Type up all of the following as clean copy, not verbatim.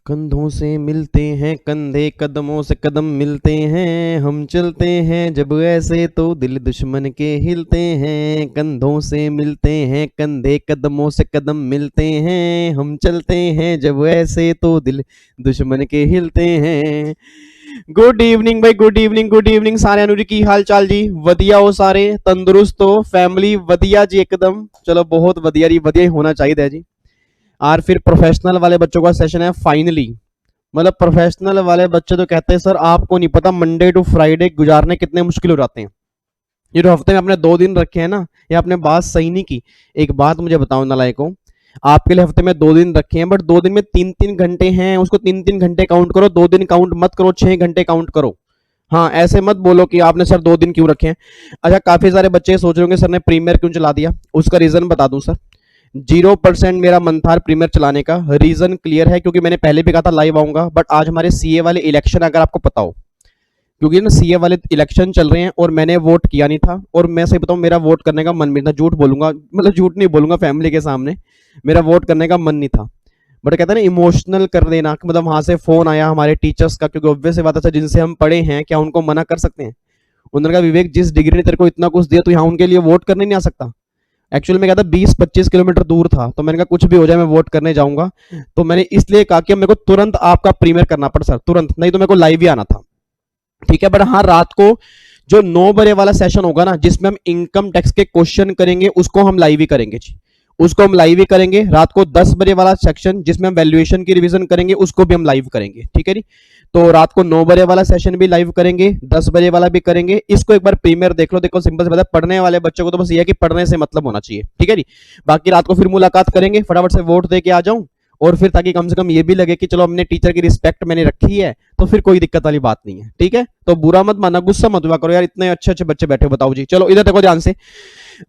कंधों से मिलते हैं कंधे, कदमों से कदम मिलते हैं, हम चलते हैं जब ऐसे तो दिल दुश्मन के हिलते हैं। कंधों से मिलते हैं कंधे, कदमों से कदम मिलते हैं, हम चलते हैं जब ऐसे तो दिल दुश्मन के हिलते हैं। गुड इवनिंग भाई, गुड इवनिंग, गुड इवनिंग सारे अनुरी, की हाल चाल जी? वधिया हो सारे? तंदुरुस्त हो? फैमिली वधिया जी एकदम? चलो बहुत वधिया जी, वधिया ही होना चाहिए जी। और फिर प्रोफेशनल वाले बच्चों का सेशन है फाइनली। मतलब प्रोफेशनल वाले बच्चे तो कहते हैं सर आपको नहीं पता मंडे टू फ्राइडे गुजारने कितने मुश्किल हो जाते हैं। ये जो हफ्ते में अपने 2 दिन रखे हैं ना, ये आपने बात सही नहीं की। एक बात मुझे बताओ नालायकों, आपके लिए हफ्ते में 2 दिन रखे हैं, बट 2 दिन में 3-3 घंटे हैं, उसको 3-3 घंटे काउंट करो, 2 दिन काउंट मत करो, 6 घंटे काउंट करो। हाँ, ऐसे मत बोलो कि आपने सर 2 दिन क्यों रखे हैं। अच्छा, काफी सारे बच्चे सोच रहे होंगे सर ने प्रीमियर क्यों चला दिया। उसका रीजन बता दूं सर। 0% मेरा मन था प्रीमियर चलाने का। रीजन क्लियर है, क्योंकि मैंने पहले भी कहा था लाइव आऊंगा, बट आज हमारे सीए वाले इलेक्शन, अगर आपको पता हो, क्योंकि ना सीए वाले इलेक्शन चल रहे हैं और मैंने वोट किया नहीं था, और मैं सही बताऊं मेरा वोट करने का मन भी था। झूठ बोलूंगा, मतलब झूठ नहीं बोलूंगा फैमिली के सामने, मेरा वोट करने का मन नहीं था। बट कहते हैं ना इमोशनल कर देना, मतलब वहां से फोन आया हमारे टीचर्स का, क्योंकि ऑब्वियस बात है जिनसे हम पढ़े हैं, क्या उनको मना कर सकते हैं? उन्होंने कहा विवेक जिस डिग्री ने तेरे को इतना कुछ दिया तो यहाँ उनके लिए वोट करने नहीं आ सकता। एक्चुअली मैं कहता 20-25 किलोमीटर दूर था, तो मैंने कहा कुछ भी हो जाए मैं वोट करने जाऊंगा। तो मैंने इसलिए कहा कि मेरे को तुरंत आपका प्रीमियर करना पड़ा सर, तुरंत, नहीं तो मेरे को लाइव ही आना था। ठीक है, बट हाँ रात को जो 9 बजे वाला सेशन होगा ना, जिसमें हम इनकम टैक्स के क्वेश्चन करेंगे, उसको हम लाइव ही करेंगे जी। उसको हम लाइव ही करेंगे। रात को 10 बजे वाला सेक्शन जिसमें हम वैल्यूएशन की रिवीजन करेंगे, उसको भी हम लाइव करेंगे। ठीक है जी। तो रात को 9 बजे वाला सेशन भी लाइव करेंगे, 10 बजे वाला भी करेंगे। इसको एक बार प्रीमियर देख लो। देखो सिंपल से पता है, पढ़ने वाले बच्चों को तो बस ये है कि पढ़ने से मतलब होना चाहिए। ठीक है जी। बाकी रात को फिर मुलाकात करेंगे, फटाफट से वोट दे के आ जाऊं, और फिर ताकि कम से कम ये भी लगे कि चलो हमने टीचर की रिस्पेक्ट मैंने रखी है, तो फिर कोई दिक्कत वाली बात नहीं है। ठीक है, तो बुरा मत माना, गुस्सा मत हुआ करो यार, इतने अच्छे अच्छे बच्चे बैठे। बताओ जी, चलो इधर देखो ध्यान से।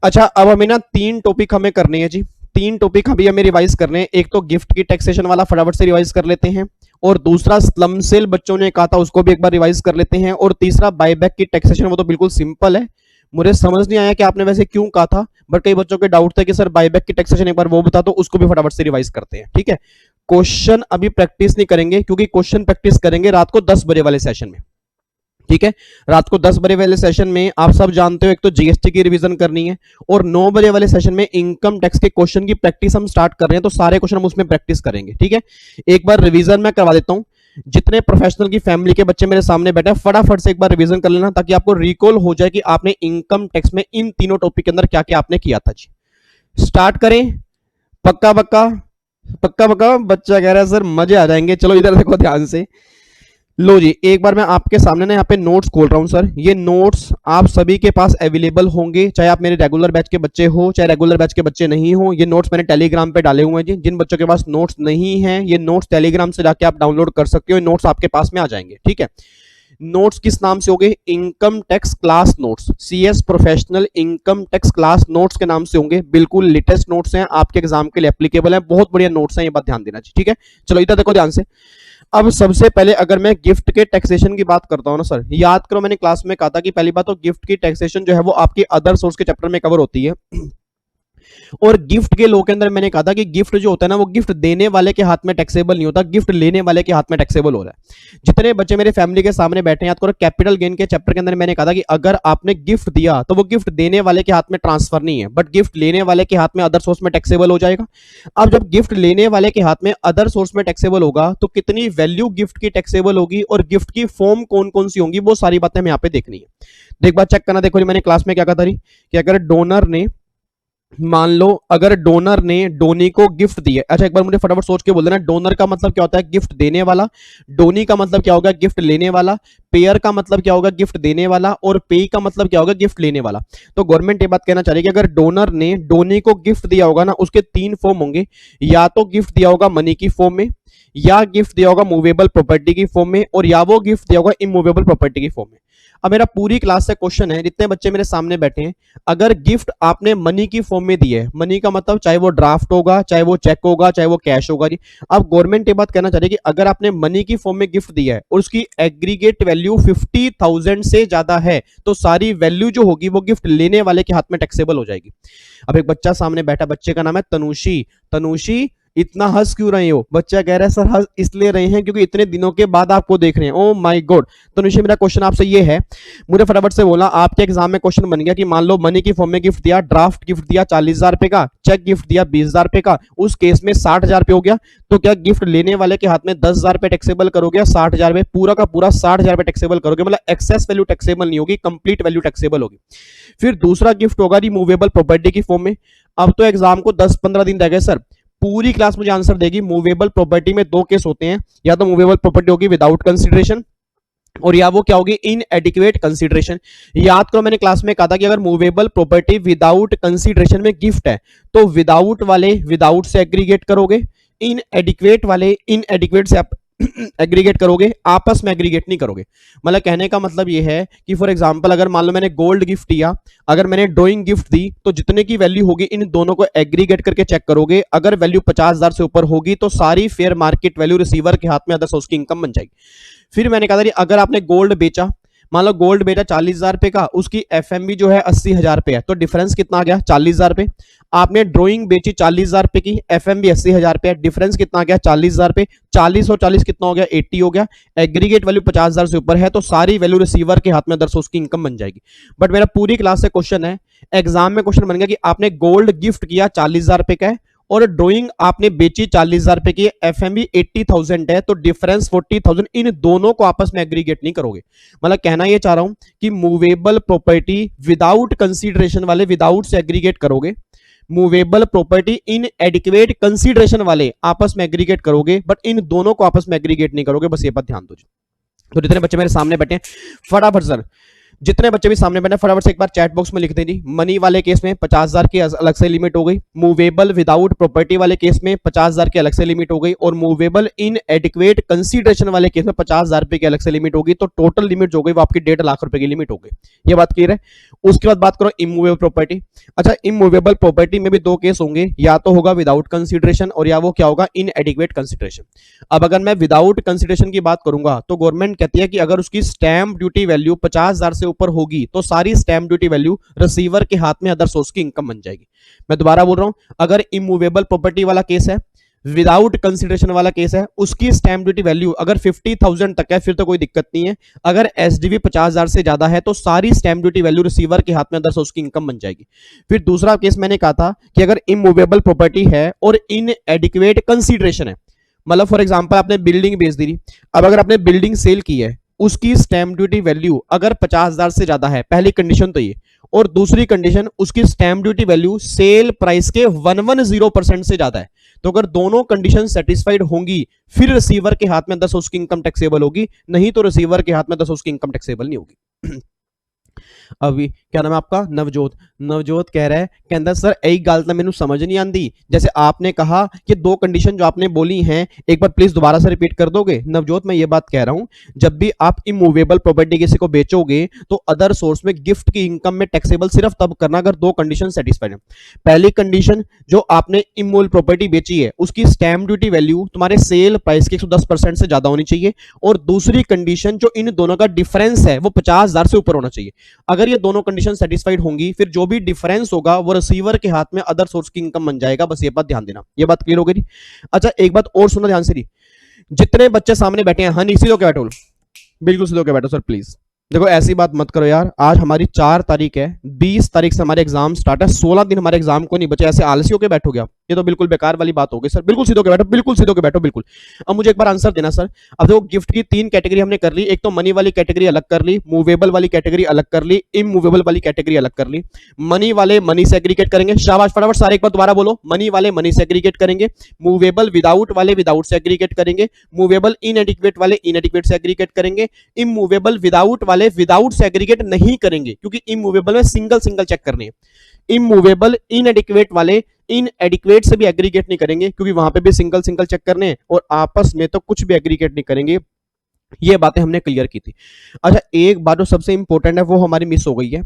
अच्छा, अब हमें ना 3 टॉपिक हमें करने हैं जी। 3 टॉपिक अभी हमें रिवाइज करने हैं। एक तो गिफ्ट की टैक्सेशन वाला फटाफट से रिवाइज कर लेते हैं, और दूसरा स्लम सेल बच्चों ने कहा था उसको भी एक बार रिवाइज कर लेते हैं, और तीसरा बायबैक की टैक्सेशन। वो तो बिल्कुल सिंपल है, मुझे समझ नहीं आया कि आपने वैसे क्यों कहा था, बट कई बच्चों के डाउट थे कि सर बायबैक की टैक्सेशन एक बार वो बता दो, उसको भी फटाफट से रिवाइज करते हैं। ठीक है, क्वेश्चन अभी प्रैक्टिस नहीं करेंगे, क्योंकि क्वेश्चन प्रैक्टिस करेंगे रात को 10 बजे वाले सेशन में। ठीक है, रात को 10 बजे वाले सेशन में आप सब जानते हो एक तो जीएसटी की रिवीजन करनी है, और 9 बजे वाले सेशन में इनकम टैक्स के क्वेश्चन की प्रैक्टिस हम स्टार्ट कर रहे हैं, तो सारे क्वेश्चन हम उसमें प्रैक्टिस करेंगे। ठीक है, एक बार रिवीजन मैं करवा देता हूं। जितने प्रोफेशनल की फैमिली के बच्चे मेरे सामने बैठे हैं, फटाफट से एक बार रिवीजन कर लेना, ताकि आपको रिकॉल हो जाए कि आपने इनकम टैक्स में इन तीनों टॉपिक के अंदर क्या क्या आपने किया था जी। स्टार्ट करें? पक्का पक्का? पक्का पक्का बच्चा कह रहा है सर मजे आ जाएंगे। चलो इधर देखो ध्यान से। लो जी, एक बार मैं आपके सामने ना यहाँ पे नोट्स खोल रहा हूँ सर। ये नोट्स आप सभी के पास अवेलेबल होंगे, चाहे आप मेरे रेगुलर बैच के बच्चे हो, चाहे रेगुलर बैच के बच्चे नहीं हो। ये नोट्स मैंने टेलीग्राम पे डाले हुए हैं जी। जिन बच्चों के पास नोट्स नहीं है, ये नोट्स टेलीग्राम से जाके आप डाउनलोड कर सकते हो, ये नोट्स आपके पास में आ जाएंगे। ठीक है, नोट्स किस नाम से होंगे? Income tax class notes, CS professional income tax class notes के नाम से होंगे। बिल्कुल लेटेस्ट नोट्स हैं, आपके एग्जाम के लिए एप्लीकेबल है, बहुत बढ़िया नोट्स हैं, ये बात ध्यान देना। ठीक है, चलो इधर देखो ध्यान से। अब सबसे पहले अगर मैं गिफ्ट के टैक्सेशन की बात करता हूं ना सर, याद करो मैंने क्लास में कहा था कि पहली बात तो गिफ्ट की टैक्सेशन जो है वो आपकी अदर सोर्स के चैप्टर में कवर होती है। और गिफ्ट के लॉ के अंदर मैंने कहा था कि गिफ्ट जो होता है ना, वो गिफ्ट देने वाले के हाथ में टैक्सेबल नहीं होता, गिफ्ट लेने वाले के हाथ में टैक्सेबल हो रहा है। जितने बच्चे मेरे फैमिली के सामने बैठे हैं, याद करो कैपिटल गेन के चैप्टर के अंदर मैंने कहा था कि अगर आपने गिफ्ट दिया तो वो गिफ्ट देने वाले के हाथ में ट्रांसफर नहीं है, बट गिफ्ट लेने वाले के हाथ में अदर सोर्स में टैक्सेबल हो जाएगा। अब जब गिफ्ट लेने वाले के हाथ में अदर सोर्स में टैक्सेबल होगा, तो कितनी वैल्यू गिफ्ट की टैक्सेबल होगी, और गिफ्ट की फॉर्म कौन कौन सी होंगी, वो सारी बातें हमें यहाँ पे देखनी है। एक बार चेक करना, देखो मैंने क्लास में क्या कहा था कि अगर डोनर ने, मान लो अगर डोनर ने डोनी को गिफ्ट दिया। अच्छा, एक बार मुझे फटाफट सोच के बोल देना, डोनर का मतलब क्या होता है? गिफ्ट देने वाला। डोनी का मतलब क्या होगा? गिफ्ट लेने वाला। पेयर का मतलब क्या होगा? गिफ्ट देने वाला। और पे का मतलब क्या होगा? गिफ्ट लेने वाला। तो गवर्नमेंट ये बात कहना चाह रही है कि अगर डोनर ने डोनी को गिफ्ट दिया होगा ना, उसके 3 फॉर्म होंगे। या तो गिफ्ट दिया होगा मनी की फॉर्म में, या गिफ्ट दिया होगा मूवेबल प्रॉपर्टी की फॉर्म में, और या वो गिफ्ट दिया होगा इमूवेबल प्रॉपर्टी की फॉर्म में। अब मेरा पूरी क्लास से क्वेश्चन है, जितने बच्चे मेरे सामने बैठे हैं, अगर गिफ्ट आपने मनी की फॉर्म में दी है, मनी का मतलब चाहे वो ड्राफ्ट होगा, चाहे वो चेक होगा, चाहे वो कैश होगा जी। अब गवर्नमेंट ये बात कहना चाह रही है कि अगर आपने मनी की फॉर्म में गिफ्ट दिया है और उसकी एग्रीगेट वैल्यू 50,000 से ज्यादा है, तो सारी वैल्यू जो होगी वो गिफ्ट लेने वाले के हाथ में टैक्सेबल हो जाएगी। अब एक बच्चा सामने बैठा, बच्चे का नाम है तनुषी। तनुषी, इतना हंस क्यों रहे हो? बच्चा कह रहा है सर हंस इसलिए रहे हैं क्योंकि इतने दिनों के बाद आपको देख रहे हैं। Oh my God. तो निश्चय मेरा क्वेश्चन आपसे ये है, मुझे फटाफट से बोला, आपके एग्जाम में क्वेश्चन बन गया कि मान लो मनी की फॉर्म में गिफ्ट दिया, ड्राफ्ट गिफ्ट दिया 40,000 रुपए का, चेक गिफ्ट दिया 20,000 रुपए का, उस केस में 60,000 रुपए हो गया। तो क्या गिफ्ट लेने वाले के हाथ में 10,000 रुपए टैक्सेबल करोगे, 60,000 रुपए पूरा का पूरा 60,000 रुपए टैक्सेबल करोगे, मतलब एक्सेस वैल्यू टैक्सेबल नहीं होगी, कंप्लीट वैल्यू टैक्सेबल होगी। फिर दूसरा गिफ्ट होगा रिमूवेबल प्रॉपर्टी की फॉर्म में। अब तो एग्जाम को 10-15 दिन रह गए सर, पूरी क्लास मुझे आंसर देगी। मूवेबल प्रॉपर्टी में दो केस होते हैं, या तो मूवेबल प्रॉपर्टी होगी विदाउट कंसिडरेशन, और या वो क्या होगी, इन एडिक्वेट कंसिडरेशन। याद करो मैंने क्लास में कहा था कि अगर मूवेबल प्रॉपर्टी विदाउट कंसिडरेशन में गिफ्ट है तो विदाउट वाले विदाउट से एग्रीगेट करोगे, इन एडिक्वेट वाले इन एडिक्वेट से आप एग्रीगेट करोगे, आपस में एग्रीगेट नहीं करोगे। मतलब कहने का मतलब ये है कि फॉर एग्जांपल अगर मान लो मैंने गोल्ड गिफ्ट दिया, अगर मैंने ड्राइंग गिफ्ट दी, तो जितने की वैल्यू होगी इन दोनों को एग्रीगेट करके चेक करोगे। अगर वैल्यू 50,000 से ऊपर होगी तो सारी फेयर मार्केट वैल्यू रिसीवर के हाथ में अदर सोर्स की इनकम बन जाएगी। फिर मैंने कहा था अगर आपने गोल्ड बेचा, मान लो गोल्ड बेचा 40,000 रुपए का, उसकी एफएमबी जो है 80,000 रुपए है, तो डिफरेंस कितना आ गया, 40,000 रुपए। आपने ड्राइंग बेची 40,000 रुपए की, एफएमबी 80,000 रुपए, डिफरेंस कितना आ गया, 40,000 रुपए। 40 और 40 कितना हो गया, 80 हो गया। एग्रीगेट वैल्यू 50,000 से ऊपर है तो सारी वैल्यू रिसीवर के हाथ में अदर सोर्स की इनकम बन जाएगी। बट मेरा पूरी क्लास से क्वेश्चन है, एग्जाम में क्वेश्चन बन गया कि आपने गोल्ड गिफ्ट किया 40,000 रुपए का है, और ड्राइंग आपने बेची 40,000 रुपए की, एफएमबी 80,000 है, तो डिफरेंस 40,000, इन दोनों को आपस में एग्रीगेट नहीं करोगे। मतलब कहना ये चाह रहा हूं कि मूवेबल प्रॉपर्टी विदाउट कंसीडरेशन वाले विदाउट से एग्रीगेट करोगे, movable property in adequate consideration वाले आपस में एग्रीगेट करोगे, बट इन दोनों को आपस में एग्रीगेट नहीं करोगे। बस ये बात ध्यान दो। तो जितने बच्चे मेरे सामने बैठे हैं फटाफट सर, जितने बच्चे भी सामने बैठे फटाफट से एक बार चैट बॉक्स में लिख दें जी। मनी वाले केस में 50,000 की अलग से लिमिट हो गई, मूवेबल विदाउट प्रॉपर्टी वाले केस में 50,000 की अलग से लिमिट हो गई, और मूवेबल इन एडिक्वेट कंसीडरेशन वाले केस में 50,000 रुपए की अलग से लिमिट होगी। तो टोटल लिमिट जो गई वो आपकी 1.5 लाख रुपए की लिमिट हो गई। ये बात क्लियर है। उसके बाद बात करो इमूवेबल प्रॉपर्टी। अच्छा, इमूवेबल प्रॉपर्टी में भी दो केस होंगे, या तो होगा विदाउट कंसीडरेशन और या वो क्या होगा, इन एडिक्वेट कंसीडरेशन। अब अगर मैं विदाउट कंसीडरेशन की बात करूंगा तो गवर्नमेंट कहती है कि अगर उसकी स्टैंप ड्यूटी वैल्यू 50,000 से ऊपर होगी तो सारी स्टैंप ड्यूटी वैल्यू रिसीवर के हाथ में अदर सोर्स की इनकम बन जाएगी। मैं दोबारा बोल रहा हूं, अगर इमूवेबल प्रॉपर्टी वाला केस है, विदाउट कंसीडरेशन वाला केस है, उसकी स्टैंप ड्यूटी वैल्यू अगर 50,000 तक है फिर तो कोई दिक्कत नहीं है। अगर एसडीवी 50,000 से ज्यादा है तो सारी स्टैंप ड्यूटी वैल्यू रिसीवर के हाथ में अदर सोर्स की इनकम बन जाएगी। फिर दूसरा केस मैंने कहा था कि अगर इमूवेबल प्रॉपर्टी है और इन एडिक्वेट कंसीडरेशन है, मतलब फॉर एग्जांपल आपने बिल्डिंग बेच दी। अब अगर आपने बिल्डिंग सेल की है, उसकी स्टैंप ड्यूटी वैल्यू अगर 50,000 से ज्यादा है, पहली कंडीशन तो ये, और दूसरी कंडीशन उसकी stamp duty value sale price के 110% से ज्यादा है। तो अगर दोनों कंडीशन सेटिस्फाइड होंगी फिर रिसीवर के हाथ में 10 उसकी इनकम टैक्सेबल होगी, नहीं तो रिसीवर के हाथ में 10 उसकी इनकम टैक्सेबल नहीं होगी। अभी क्या नाम है आपका, नवजोत। नवजोत कह रहा है, कहता सर एक गल तो मैंने समझ नहीं आती, जैसे आपने कहा कि दो कंडीशन जो आपने बोली हैं एक बार प्लीज दोबारा से रिपीट कर दोगे। नवजोत मैं ये बात कह रहा हूं, जब भी आप इमूवेबल प्रॉपर्टी किसी को बेचोगे तो अदर सोर्स में गिफ्ट की इनकम में टैक्सेबल सिर्फ तब करना अगर दो कंडीशन सेटिस्फाइड है। पहली कंडीशन, जो आपने इमूवेबल प्रॉपर्टी बेची है उसकी स्टैंप ड्यूटी वैल्यू तुम्हारे सेल प्राइस के 110% से ज्यादा होनी चाहिए, और दूसरी कंडीशन जो इन दोनों का डिफरेंस है वो 50,000 से ऊपर होना चाहिए। अगर ये दोनों कंडीशन सेटिस्फाइड होंगी फिर जो भी डिफरेंस होगा वो रिसीवर के हाथ में अदर सोर्स की इनकम बन जाएगा। बस ये बात ध्यान देना। ये बात क्लियर हो गई। अच्छा, एक बात और सुनो ध्यान से, जितने बच्चे सामने बैठे हैं, हाँ नहीं सीधे होकर बैठो, बिल्कुल सीधे होकर बैठो सर प्लीज। देखो ऐसी बात मत करो यार, आज हमारी 4 तारीख है, 20 तारीख से हमारे एग्जाम स्टार्ट है, 16 दिन हमारे एग्जाम को नहीं बचे, ऐसे आलसी होकर बैठोगे आप, ये तो बिल्कुल बेकार वाली बात होगी सर। बिल्कुल सीधे होकर बैठो, बिल्कुल सीधे होकर बैठो, बिल्कुल। अब मुझे एक बार आंसर देना सर। अब देखो गिफ्ट की 3 कैटेगरी हमने कर ली, एक तो मनी वाली कैटेगरी अलग कर ली, मूवेबल वाली कैटेगरी अलग कर ली, इमूवेबल वाली कैटेगरी अलग कर ली। मनी वाले मनी से एग्रीगेट करेंगे, शाबाश फटाफट सारे एक बार दोबारा बोलो। मनी वाले मनी से एग्रीगेट करेंगे, मूवेबल विदाउट वाले विदाउट से एग्रीगेट करेंगे, मूवेबल इनएडिक्वेट वाले इनएडिक्वेट से एग्रीगेट करेंगे, इमूवेबल विदाउट वाले विदाउट से एग्रीगेट नहीं करेंगे क्योंकि इमूवेबल में सिंगल सिंगल चेक करने हैं। इमूवेबल इनएडिक्वेट वाले इनएडिक्वेट से भी एग्रीगेट नहीं करेंगे क्योंकि वहां पे भी सिंगल सिंगल चेक करने हैं, और आपस में तो कुछ भी एग्रीगेट नहीं करेंगे। ये बातें हमने क्लियर की थी। अच्छा, एक बात जो सबसे इंपॉर्टेंट है वो हमारी मिस हो गई है।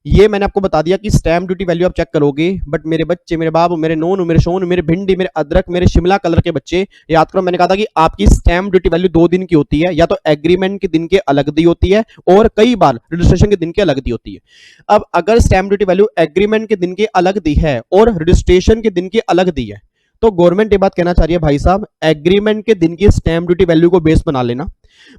ये मैंने आपको बता दिया कि स्टैंप ड्यूटी वैल्यू आप चेक करोगे, बट मेरे बच्चे, मेरे बाप, मेरे नोन, मेरे शोन, मेरे भिंडी, मेरे अदरक, मेरे शिमला कलर के बच्चे, याद करो मैंने कहा था कि आपकी स्टैंप ड्यूटी वैल्यू 2 दिन की होती है, या तो एग्रीमेंट के दिन के अलग दी होती है और कई बार रजिस्ट्रेशन के दिन के अलग दी होती है। अब अगर स्टैंप ड्यूटी वैल्यू एग्रीमेंट के दिन के अलग दी है और रजिस्ट्रेशन के दिन की अलग दी है तो गवर्नमेंट ये बात कहना चाह रही है भाई साहब, एग्रीमेंट के दिन की स्टैंप ड्यूटी वैल्यू को बेस बना लेना,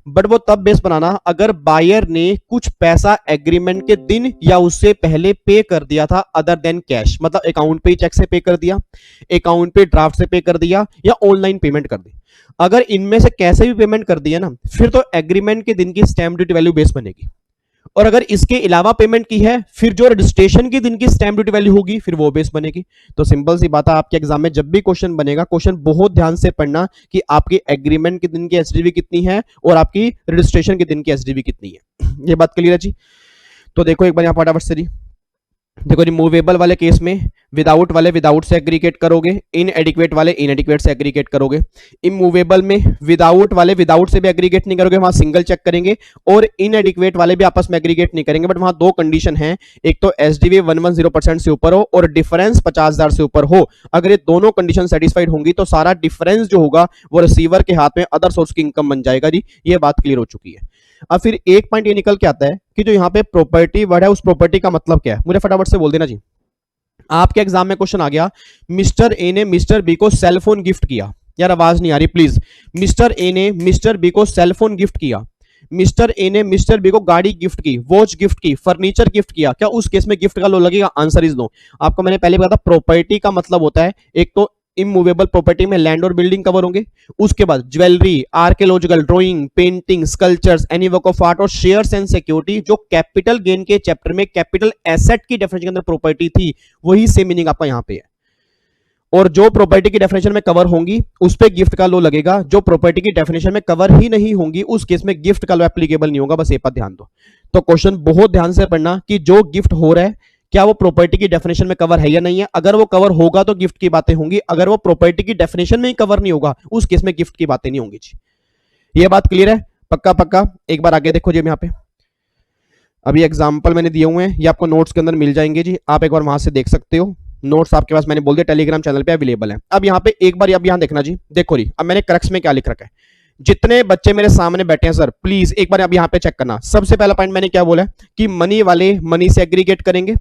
बट वो तब बेस बनाना अगर बायर ने कुछ पैसा एग्रीमेंट के दिन या उससे पहले पे कर दिया था अदर देन कैश, मतलब अकाउंट पे चेक से पे कर दिया, अकाउंट पे ड्राफ्ट से पे कर दिया या ऑनलाइन पेमेंट कर दी। अगर इनमें से कैसे भी पेमेंट कर दिया ना, फिर तो एग्रीमेंट के दिन की स्टैंप ड्यूटी वैल्यू बेस बनेगी। और अगर इसके अलावा पेमेंट की है, फिर जो रजिस्ट्रेशन के दिन की स्टैंप ड्यूटी वैल्यू होगी फिर वो बेस बनेगी। तो सिंपल सी बात है, आपके एग्जाम में जब भी क्वेश्चन बनेगा, क्वेश्चन बहुत ध्यान से पढ़ना कि आपकी एग्रीमेंट के दिन की एसडीवी कितनी है और आपकी रजिस्ट्रेशन के दिन की एसडीवी कितनी है। ये बात क्लियर है जी। तो देखो एक बार यहाँ फटाफट से जी, देखो जी, मूवेबल वाले केस में विदाउट वाले विदाउट से एग्रीगेट करोगे, इनएडिक्वेट वाले इनएडिक्वेट से एग्रीगेट करोगे। इमूवेबल में विदाउट वाले विदाउट से भी एग्रीगेट नहीं करोगे, वहां सिंगल चेक करेंगे, और इनएडिक्वेट वाले भी आपस में एग्रीगेट नहीं करेंगे, बट वहां दो कंडीशन है, एक तो एसडीवी 110% से ऊपर हो और डिफरेंस 50,000 से ऊपर हो। अगर ये दोनों कंडीशन सेटिस्फाइड होंगी तो सारा डिफरेंस जो होगा वो रिसीवर के हाथ में अदर सोर्स की इनकम बन जाएगा जी। ये बात क्लियर हो चुकी है। अब फिर एक पॉइंट ये निकल के आता है कि जो यहाँ पे प्रॉपर्टी वर्ड है उस प्रॉपर्टी का मतलब क्या है, मुझे फटाफट से बोल देना जी। आपके एग्जाम में क्वेश्चन आ गया, मिस्टर ए ने मिस्टर बी को सेल फोन गिफ्ट किया। यार आवाज नहीं आ रही प्लीज। मिस्टर ए ने मिस्टर बी को सेल फोन गिफ्ट किया, मिस्टर ए ने मिस्टर बी को गाड़ी गिफ्ट की, वॉच गिफ्ट की, फर्नीचर गिफ्ट किया, क्या उस केस में गिफ्ट का लो लगेगा? Answer is no. आपको मैंने पहले बताया था प्रॉपर्टी का मतलब होता है, एक तो इमूवेबल प्रॉपर्टी में लैंड और बिल्डिंग कवर होंगे, उसके बाद jewellery, archaeological, drawing, painting, sculptures, any work of art और शेयर्स एंड सिक्योरिटी। जो कैपिटल गेन के चैप्टर में कैपिटल एसेट की डेफिनेशन के अंदर प्रॉपर्टी थी, वही सेम मीनिंग आपका यहां पे है। और जो प्रॉपर्टी की डेफिनेशन में कवर होंगी उस पे गिफ्ट का लो लगेगा, जो प्रॉपर्टी की डेफिनेशन में कवर ही नहीं होंगी उस केस में गिफ्ट का लो एप्लीकेबल नहीं होगा। बस ये पर ध्यान दो। तो क्वेश्चन बहुत ध्यान से पढ़ना कि जो गिफ्ट हो रहा है क्या वो प्रॉपर्टी की डेफिनेशन में कवर है या नहीं है। अगर वो कवर होगा तो गिफ्ट की बातें होंगी, अगर वो प्रॉपर्टी की डेफिनेशन में ही कवर नहीं होगा उस केस में गिफ्ट की बातें नहीं होंगी जी। ये बात क्लियर है? पक्का पक्का। एक बार आगे देखो जी, यहाँ पे अभी एग्जाम्पल मैंने दिए हुए हैं, ये आपको नोट्स के अंदर मिल जाएंगे जी, आप एक बार वहां से देख सकते हो। नोट्स आपके पास मैंने बोल दिया टेलीग्राम चैनल पे अवेलेबल है। अब यहाँ पे एक बार अब यहाँ देखना जी, देखो जी अब मैंने क्रक्स में क्या लिख रखा है। जितने बच्चे मेरे सामने बैठे हैं सर प्लीज एक बार अब यहाँ पे चेक करना। सबसे पहला पॉइंट मैंने क्या बोला कि मनी वाले मनी से एग्रीगेट करेंगे,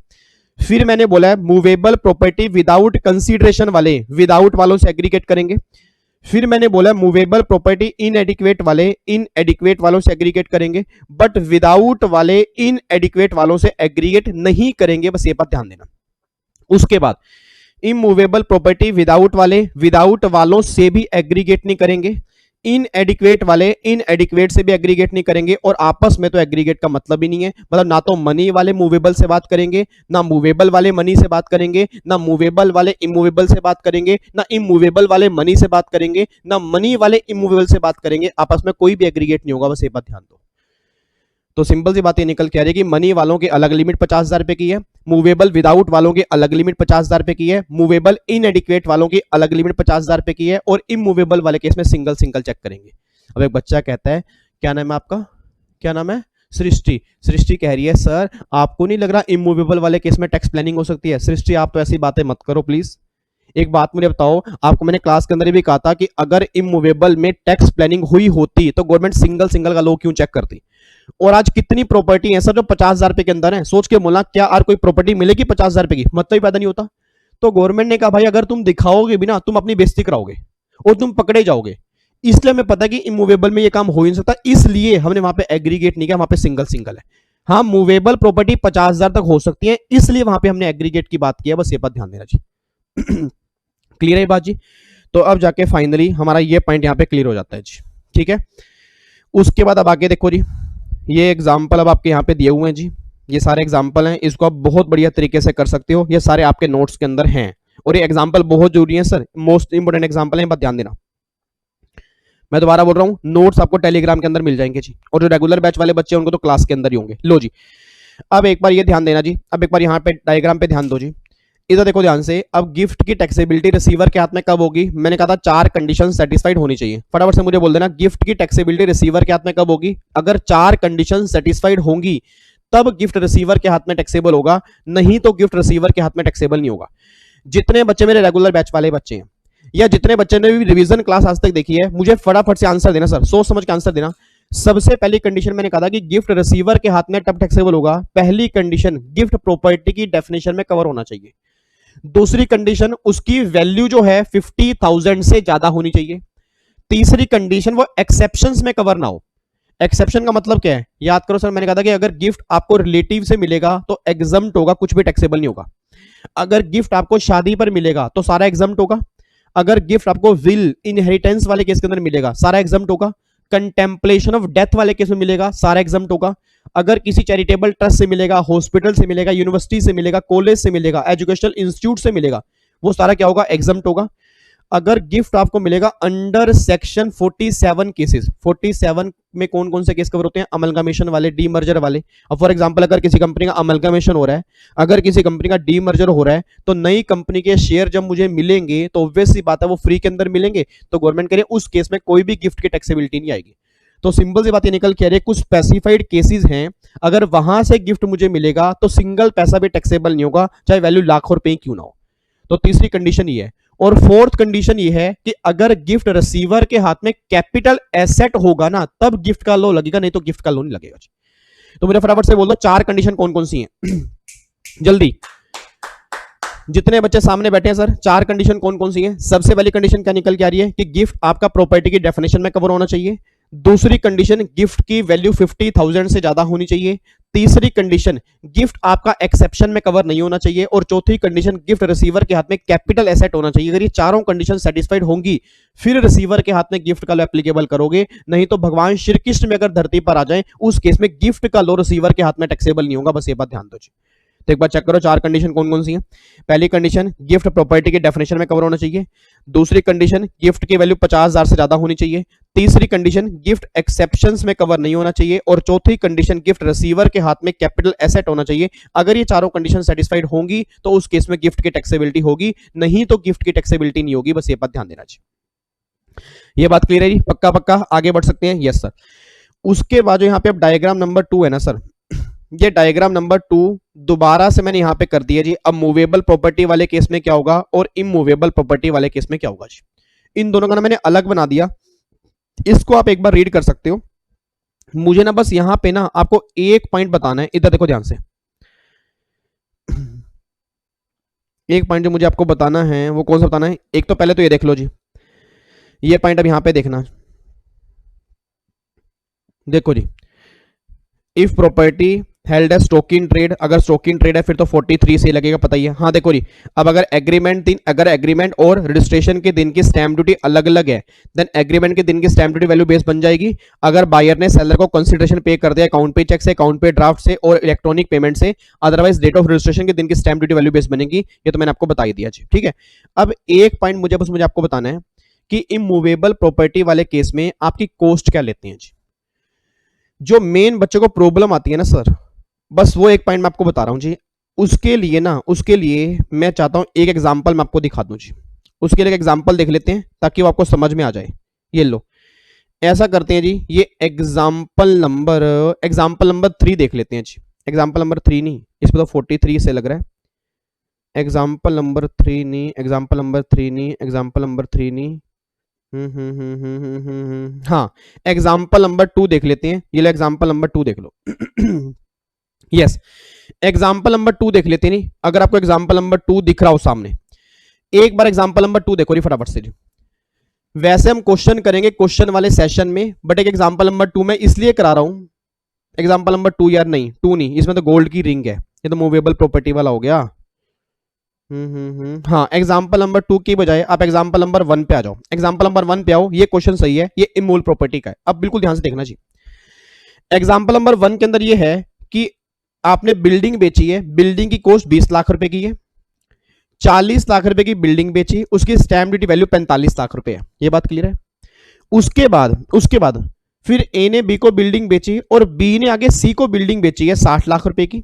फिर मैंने बोला है मूवेबल प्रॉपर्टी विदाउट कंसीडरेशन वाले विदाउट वालों से एग्रीगेट करेंगे, फिर मैंने बोला मूवेबल प्रॉपर्टी इनएडिक्वेट वाले इनएडिक्वेट वालों से एग्रीगेट करेंगे, बट विदाउट वाले इनएडिक्वेट वालों से एग्रीगेट नहीं करेंगे। बस ये बात ध्यान देना। उसके बाद इमूवेबल प्रॉपर्टी विदाउट वाले विदाउट वालों से भी एग्रीगेट नहीं करेंगे, इनएडिक्वेट वाले इनएडिक्वेट से भी एग्रीगेट नहीं करेंगे, और आपस में तो एग्रीगेट का मतलब ही नहीं है। मतलब ना तो मनी वाले मूवेबल से बात करेंगे, ना मूवेबल वाले मनी से बात करेंगे, ना मूवेबल वाले इमूवेबल से बात करेंगे, ना इमूवेबल वाले मनी से बात करेंगे, ना मनी वाले इमूवेबल से बात करेंगे। आपस में कोई भी एग्रीगेट नहीं होगा। बस ये बात ध्यान दो। तो सिंपल सी बात ये निकल के आ रही है कि मनी वालों की अलग लिमिट 50,000 रुपए की है, मूवेबल विदाउट वालों की अलग लिमिट 50,000 रुपए की है, मूवेबल इनएडिक्वेट वालों की अलग लिमिट 50,000 रुपए की है, और इमूवेबल वाले केस में सिंगल सिंगल चेक करेंगे। अब एक बच्चा कहता है, क्या नाम है आपका? क्या नाम है? सृष्टि। सृष्टि कह रही है सर आपको नहीं लग रहा इमूवेबल वाले केस में टैक्स प्लानिंग हो सकती है? सृष्टि आप तो ऐसी बातें मत करो प्लीज। एक बात मुझे बताओ, आपको मैंने क्लास के अंदर भी कहा था कि अगर इमूवेबल में टैक्स प्लानिंग हुई होती तो गवर्नमेंट सिंगल सिंगल का लो क्यों चेक करती? और आज कितनी प्रॉपर्टी है सर जो 50,000 रुपए के अंदर है? सोच के बोला क्या और कोई प्रॉपर्टी मिलेगी 50,000 रुपए की? मतलब ही पैदा नहीं होता। तो गवर्नमेंट ने कहा भाई अगर तुम दिखाओगे भी ना तुम अपनी बेइज्जती कराओगे और तुम पकड़े जाओगे। इसलिए हमें पता है कि इमूवेबल में ये काम हो ही नहीं सकता, इसलिए हमने वहां पे एग्रीगेट नहीं किया, वहां पे सिंगल सिंगल है। हाँ मूवेबल प्रॉपर्टी 50,000 तक हो सकती है, इसलिए वहां पे हमने एग्रीगेट की बात किया। बस ये बात ध्यान देना जी। क्लियर है बात जी? तो अब जाके फाइनली हमारा ये पॉइंट यहाँ पे क्लियर हो जाता है जी। ठीक है, उसके बाद अब आगे देखो जी, ये एग्जाम्पल अब आपके यहाँ पे दिए हुए हैं जी, ये सारे एग्जाम्पल हैं, इसको आप बहुत बढ़िया तरीके से कर सकते हो, ये सारे आपके नोट्स के अंदर हैं, और ये एग्जाम्पल बहुत जरूरी है सर, मोस्ट इंपोर्टेंट एग्जाम्पल है, बात ध्यान देना। मैं दोबारा बोल रहा हूँ, नोट्स आपको टेलीग्राम के अंदर मिल जाएंगे जी, और जो रेगुलर बैच वाले बच्चे हैं उनको तो क्लास के अंदर ही होंगे। लो जी अब एक बार ये ध्यान देना जी, अब एक बार यहाँ पे डायग्राम पे ध्यान दो जी, इधर देखो ध्यान से। अब गिफ्ट की टैक्सेबिलिटी रिसीवर के हाथ में कब होगी? मैंने कहा था 4 कंडीशन सेटिस्फाइड होनी चाहिए। फटाफट से मुझे बोल देना गिफ्ट की टैक्सेबिलिटी रिसीवर के हाथ में कब होगी? अगर 4 कंडीशन सेटिस्फाइड होंगी तब गिफ्ट रिसीवर के हाथ में टैक्सेबल होगा, नहीं तो गिफ्ट रिसीवर के हाथ में टैक्सेबल नहीं होगा। जितने बच्चे मेरे रेगुलर बैच वाले बच्चे हैं या जितने बच्चे ने भी रिवीजन क्लास आज तक देखी है, मुझे फटाफट से आंसर देना सर, सोच समझ के आंसर देना। सबसे पहली कंडीशन मैंने कहा था कि गिफ्ट रिसीवर के हाथ में तब टैक्सेबल होगा, पहली कंडीशन गिफ्ट प्रॉपर्टी की डेफिनेशन में कवर होना चाहिए। दूसरी कंडीशन, उसकी वैल्यू जो है 50,000 से ज्यादा होनी चाहिए। तीसरी कंडीशन, वो एक्सेप्शंस में कवर ना हो। एक्सेप्शन का मतलब क्या है, याद करो सर, मैंने कहा था कि अगर गिफ्ट आपको रिलेटिव से मिलेगा तो एग्जम्प्ट होगा, कुछ भी टैक्सेबल नहीं होगा। अगर गिफ्ट आपको शादी पर मिलेगा तो सारा एग्जम्प्ट होगा। अगर गिफ्ट आपको विल इनहेरिटेंस वाले केस के अंदर मिलेगा सारा एग्जम्प्ट होगा। कंटेम्पलेशन ऑफ डेथ वाले केस में मिलेगा सारा एग्जम्प्ट होगा। अगर किसी चैरिटेबल ट्रस्ट से मिलेगा, हॉस्पिटल से मिलेगा, यूनिवर्सिटी से मिलेगा, कॉलेज से मिलेगा, एजुकेशनल इंस्टीट्यूट से मिलेगा, वो सारा क्या होगा, एग्जम्प्ट होगा। अगर गिफ्ट आपको मिलेगा अंडर सेक्शन 47 केसेस, 47 में कौन कौन से केस कवर होते हैं, अमलगामेशन वाले, डीमर्जर वाले। अब फॉर एग्जांपल अगर किसी कंपनी का अमलगामेशन हो रहा है, अगर किसी कंपनी का डीमर्जर हो रहा है, तो नई कंपनी के शेयर जब मुझे मिलेंगे तो ऑब्वियस सी बात है वो फ्री के अंदर मिलेंगे, तो गवर्नमेंट कह रही है उस केस में कोई भी गिफ्ट की टैक्सेबिलिटी नहीं आएगी। तो सिंपल सी बात ये निकल के आ रही है, कुछ स्पेसिफाइड केसेस हैं, अगर वहां से गिफ्ट मुझे मिलेगा तो सिंगल पैसा भी टैक्सेबल नहीं होगा, चाहे वैल्यू लाखों रुपए क्यों ना हो। तो तीसरी कंडीशन ये है। और फोर्थ कंडीशन ये है कि अगर गिफ्ट रिसीवर के हाथ में कैपिटल एसेट होगा ना, तब गिफ्ट का लो लगेगा, नहीं तो गिफ्ट का लो नहीं लगेगा। तो मुझे फटाफट से बोल दो चार कंडीशन कौन कौन सी हैं जल्दी, जितने बच्चे सामने बैठे हैं सर, चार कंडीशन कौन कौन सी हैं। सबसे पहली कंडीशन क्या निकल के आ रही है कि गिफ्ट आपका प्रॉपर्टी की डेफिनेशन में कवर होना चाहिए। दूसरी कंडीशन, गिफ्ट की वैल्यू 50,000 से ज्यादा होनी चाहिए। तीसरी कंडीशन, गिफ्ट आपका एक्सेप्शन में कवर नहीं होना चाहिए। और चौथी कंडीशन, गिफ्ट रिसीवर के हाथ में कैपिटल एसेट होना चाहिए। अगर ये चारों कंडीशन सेटिस्फाइड होंगी फिर रिसीवर के हाथ में गिफ्ट का लो एप्लीकेबल करोगे, नहीं तो भगवान श्री कृष्ण में अगर धरती पर आ जाए उस केस में गिफ्ट का लो रिसीवर के हाथ में टैक्सेबल नहीं होगा। बस ये बात ध्यान दो। तो एक बार चेक करो चार कंडीशन कौन कौन सी हैं। पहली कंडीशन, गिफ्ट प्रॉपर्टी के डेफिनेशन में कवर होना चाहिए। दूसरी कंडीशन, गिफ्ट की वैल्यू 50,000 से ज्यादा होनी चाहिए। तीसरी कंडीशन, गिफ्ट एक्सेप्शंस में कवर नहीं होना चाहिए। और चौथी कंडीशन, गिफ्ट रिसीवर के हाथ में कैपिटल एसेट होना चाहिए। अगर ये चारों कंडीशन सेटिस्फाइड होंगी तो उस केस में गिफ्ट की टैक्सेबिलिटी होगी, नहीं तो गिफ्ट की टैक्सेबिलिटी नहीं होगी। बस ये बात ध्यान देना चाहिए। ये बात क्लियर है जी, पक्का पक्का आगे बढ़ सकते हैं। Yes sir. उसके बाद जो यहाँ पे अब डायग्राम नंबर 2 है ना सर, ये डायग्राम नंबर 2 दोबारा से मैंने यहां पे कर दिया जी। अब मूवेबल प्रॉपर्टी वाले केस में क्या होगा और इमूवेबल प्रॉपर्टी वाले केस में क्या होगा जी, इन दोनों का ना मैंने अलग बना दिया। इसको आप एक बार रीड कर सकते हो। मुझे ना बस यहां पे ना आपको एक पॉइंट बताना है, इधर देखो ध्यान से। एक पॉइंट जो मुझे आपको बताना है वो कौन सा बताना है, एक तो पहले तो ये देख लो जी, ये पॉइंट अब यहां पे देखना। देखो जी, if property held as stock in trade, अगर स्टॉक इन ट्रेड है फिर तो 43 से लगेगा, पता ही है। हाँ देखो जी, अब अगर एग्रीमेंट और रजिस्ट्रेशन के दिन की स्टैंप ड्यूटी अलग अलग है, देन एग्रीमेंट के दिन की स्टैंप ड्यूटी वैल्यू बेस बन जाएगी। अगर बायर ने सेलर को कंसिडरेशन पे कर दिया अकाउंट पे चेक से, अकाउंट पे ड्राफ्ट से और इलेक्ट्रॉनिक पेमेंट से, अदरवाइज डेट ऑफ रजिस्ट्रेशन के दिन की स्टैंप ड्यूटी वैल्यू बेस बनेगी। ये तो मैंने आपको बता ही दिया जी, ठीक है। अब एक पॉइंट मुझे आपको बताना है कि इमूवेबल प्रॉपर्टी वाले केस में आपकी कॉस्ट क्या लेते हैं जी। जो मेन बच्चों को प्रॉब्लम आती है ना सर, बस वो एक पॉइंट मैं आपको बता रहा हूं जी। उसके लिए मैं चाहता हूं एक एग्जांपल मैं आपको दिखा दूं जी। उसके लिए एक एग्जांपल देख लेते हैं ताकि वो आपको समझ में आ जाए। ये लो, ऐसा करते हैं जी, ये एग्जांपल नंबर 3 देख लेते हैं जी। एग्जांपल नंबर 3 नहीं, इसमें तो 43 से लग रहा है। एग्जांपल नंबर 3 नहीं, एग्जांपल नंबर 3 नहीं, एग्जांपल नंबर 3 नहीं। हाँ, एग्जाम्पल नंबर 2 देख लेते हैं। ये लो एग्जाम्पल नंबर 2 देख लो। यस, एग्जाम्पल नंबर 2 देख लेते हैं। नहीं, अगर आपको एग्जाम्पल नंबर 2 दिख रहा हो सामने, एक बार एग्जाम्पल नंबर 2 देखो फटाफट से जी। वैसे हम क्वेश्चन करेंगे क्वेश्चन वाले सेशन में, बट एक एग्जाम्पल नंबर 2 में इसलिए करा रहा हूं। एग्जाम्पल नंबर 2 यार नहीं, 2 नहीं, इसमें तो गोल्ड की रिंग है, ये तो मूवेबल प्रॉपर्टी वाला हो गया। हाँ, एग्जाम्पल नंबर 2 की बजाय आप एग्जाम्पल नंबर 1 पे आ जाओ। एग्जाम्पल नंबर 1 पे आओ, ये क्वेश्चन सही है, ये इमूवेबल प्रॉपर्टी का है। अब बिल्कुल ध्यान से देखना जी। एग्जाम्पल नंबर 1 के अंदर ये है कि आपने बिल्डिंग बेची है, बिल्डिंग की कॉस्ट 20 लाख रुपए की है, 40 लाख रुपए की बिल्डिंग बेची, उसकी स्टैंप ड्यूटी वैल्यू 45 लाख रुपए है। ये बात क्लियर है। उसके बाद फिर ए ने बी को बिल्डिंग बेची और बी ने आगे सी को बिल्डिंग बेची है 60 लाख रुपए की,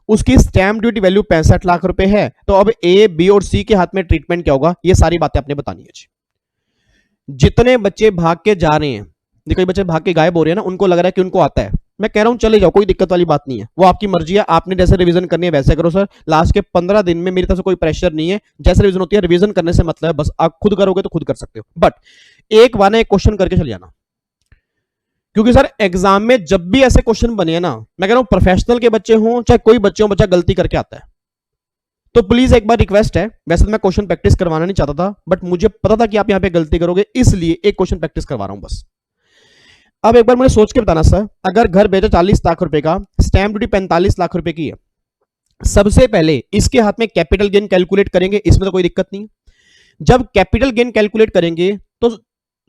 उसकी स्टैंप ड्यूटी वैल्यू 65 लाख रुपए है। तो अब ए, बी और सी के हाथ में ट्रीटमेंट क्या होगा, ये सारी बातें आपने बतानी है। जितने बच्चे भाग के जा रहे हैं, कई बच्चे भाग के गायब हो रहे हैं ना, उनको लग रहा है कि उनको आता है। मैं कह रहा हूं चले जाओ, कोई दिक्कत वाली बात नहीं है, वो आपकी मर्जी है। आपने जैसे रिवीजन करनी है वैसे करो सर। लास्ट के 15 दिन में मेरी तरफ से कोई प्रेशर नहीं है। जैसे रिवीजन होती है, रिवीजन करने से मतलब है, बस आप खुद करोगे तो खुद कर सकते हो, बट एक बार एक क्वेश्चन करके चले जाना। क्योंकि सर एग्जाम में जब भी ऐसे क्वेश्चन बने ना, मैं कह रहा हूं प्रोफेशनल के बच्चे हों चाहे कोई बच्चे हों, बच्चा गलती करके आता है। तो प्लीज एक बार रिक्वेस्ट है, वैसे तो मैं क्वेश्चन प्रैक्टिस करवाना नहीं चाहता था, बट मुझे पता था कि आप यहां पे गलती करोगे, इसलिए एक क्वेश्चन प्रैक्टिस करवा रहा हूं बस। अब एक बार मुझे सोच के बताना सर, अगर घर बेचा 40 लाख रुपए का, स्टैंप ड्यूटी 45 लाख रुपए की है, सबसे पहले इसके हाथ में कैपिटल गेन कैलकुलेट करेंगे, इसमें तो कोई दिक्कत नहीं। जब कैपिटल गेन कैलकुलेट करेंगे तो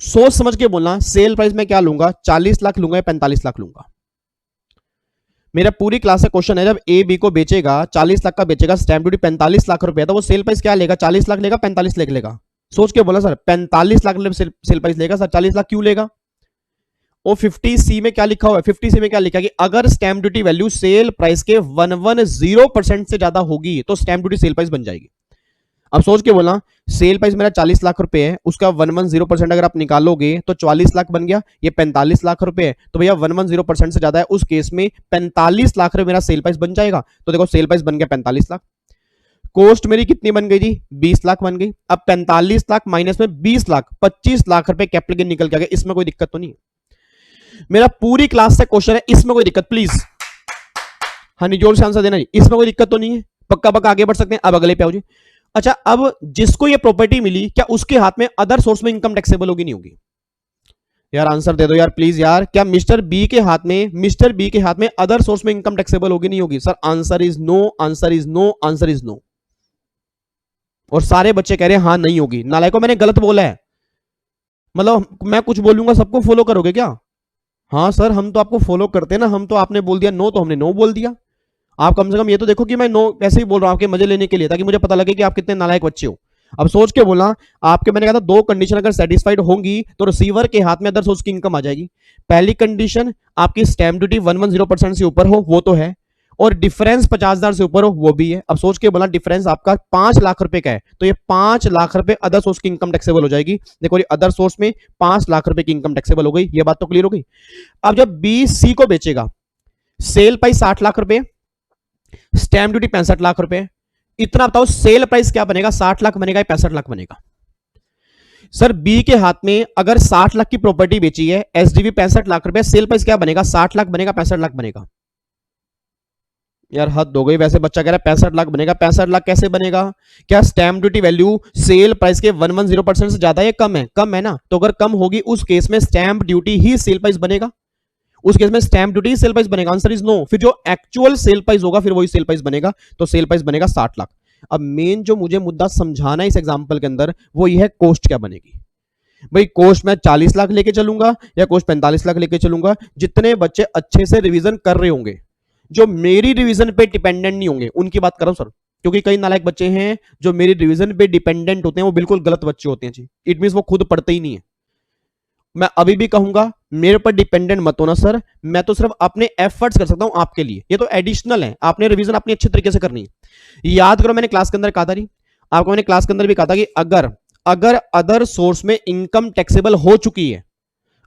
सोच समझ के बोलना, सेल प्राइस में क्या लूंगा, 40 लाख लूंगा या 45 लाख लूंगा। मेरा पूरी क्लास का क्वेश्चन है, जब ए बी को बेचेगा 40 लाख का बेचेगा, स्टैंप ड्यूटी 45 लाख रुपए, तो वो सेल प्राइस क्या लेगा, 40 लाख लेगा 45 लाख लेगा। सोच के बोला सर 45 लाख सेल प्राइस लेगा सर, 40 लाख क्यों लेगा। और 50C में क्या लिखा हुआ है, 50C में क्या लिखा है कि अगर stamp duty value sale price के 110% से ज्यादा होगी तो स्टैंप ड्यूटी सेल प्राइस बन जाएगी। अब सोच के बोलना, सेल प्राइस मेरा 40 लाख रुपए है, उसका 110% अगर आप निकालोगे तो 44 लाख बन गया, ये 45 लाख रुपए है, तो भैया 110% से ज्यादा है, उस केस में 45 लाख रुपए मेरा सेल प्राइस बन जाएगा। तो देखो सेल प्राइस बन गया 45 लाख, कॉस्ट मेरी कितनी बन गई जी, 20 लाख बन गई। अब 45 लाख माइनस में 20 लाख, 25 लाख रुपए कैपिटल गेन निकल के आ गया, इसमें कोई दिक्कत तो नहीं है। मेरा पूरी क्लास से क्वेश्चन है, इसमें कोई दिक्कत, प्लीज हाँ नहीं जोर से आंसर देना जी, इसमें कोई दिक्कत तो नहीं है, पक्का पक्का आगे बढ़ सकते हैं। अब अगले पे आओ जी। अच्छा, अब जिसको ये प्रॉपर्टी मिली, क्या उसके हाथ में अदर सोर्स में इनकम टैक्सेबल होगी, नहीं होगी। यार आंसर दे दो यार प्लीज यार, क्या मिस्टर बी के हाथ में अदर सोर्स में इनकम टैक्सेबल होगी, नहीं होगी। Sir answer is no, answer is no, answer is no. और सारे बच्चे कह रहे हैं हाँ नहीं होगी। नालायकों, मैंने गलत बोला है, मतलब मैं कुछ बोलूंगा सबको फॉलो करोगे क्या। हाँ सर, हम तो आपको फॉलो करते हैं ना, हम तो आपने बोल दिया नो तो हमने नो बोल दिया। आप कम से कम ये तो देखो कि मैं नो ऐसे ही बोल रहा हूं आपके मजे लेने के लिए, ताकि मुझे पता लगे कि आप कितने नालायक बच्चे हो। अब सोच के बोला, आपके मैंने कहा था दो कंडीशन अगर सेटिस्फाइड होंगी तो रिसीवर के हाथ में अदर सोर्स की इनकम आ जाएगी। पहली कंडीशन, आपकी स्टैंप ड्यूटी 110% से ऊपर हो, वो तो है, और डिफरेंस 50,000 से ऊपर हो, वो भी है। अब सोच के बोला डिफरेंस आपका 5 लाख रुपए का है, तो ये 5 लाख रुपए अदर सोर्स की इनकम टैक्सेबल हो जाएगी। देखो ये अदर सोर्स में 5 लाख रुपए की इनकम टैक्सेबल हो गई, ये बात तो क्लियर हो गई। अब जब बी सी को बेचेगा, सेल प्राइस 60 लाख रुपए, स्टैंप ड्यूटी 65 लाख रुपए, इतना बताओ सेल प्राइस क्या बनेगा, 60 लाख बनेगा या 65 लाख बनेगा। सर बी के हाथ में अगर 60 लाख की प्रॉपर्टी बेची है, एसडीवी 65 लाख रुपए, सेल प्राइस क्या बनेगा, 60 लाख बनेगा 65 लाख बनेगा। यार हद हो गई, वैसे बच्चा कह रहा है 65 लाख बनेगा, 65 लाख कैसे बनेगा। क्या stamp duty value sale price के 110% से ज्यादा है, कम है, कम है ना, तो अगर कम होगी उस केस में स्टैंप ड्यूटी ही सेल प्राइस बनेगा, उस केस में स्टैंप ड्यूटी ही सेल प्राइस बनेगा। Answer is no. फिर जो एक्चुअल सेल प्राइस होगा फिर वही सेल प्राइस बनेगा, तो सेल प्राइस बनेगा 60 लाख। अब मेन जो मुझे मुद्दा समझाना है इस एग्जांपल के अंदर, वो ये है कॉस्ट क्या बनेगी। भाई कॉस्ट मैं 40 लाख लेके चलूंगा या कॉस्ट 45 लाख लेके चलूंगा। जितने बच्चे अच्छे से रिवीजन कर रहे होंगे, जो मेरी रिवीजन पे डिपेंडेंट नहीं होंगे, उनकी बात कर रहा हूं सर, क्योंकि कई नालायक बच्चे हैं जो मेरी रिवीजन पे डिपेंडेंट होते हैं, वो बिल्कुल गलत बच्चे होते हैं जी। इट मींस वो खुद पढ़ते ही नहीं है। मैं अभी भी कहूंगा मेरे पर डिपेंडेंट मत होना सर, मैं तो सिर्फ अपने एफर्ट्स कर सकता हूं आपके लिए, ये तो एडिशनल है, आपने रिवीजन अपनी अच्छे तरीके से करनी है। याद करो मैंने क्लास के अंदर कहा था नहीं, आपको मैंने क्लास के अंदर भी कहा था कि अगर अदर सोर्स में इनकम टैक्सेबल हो चुकी है,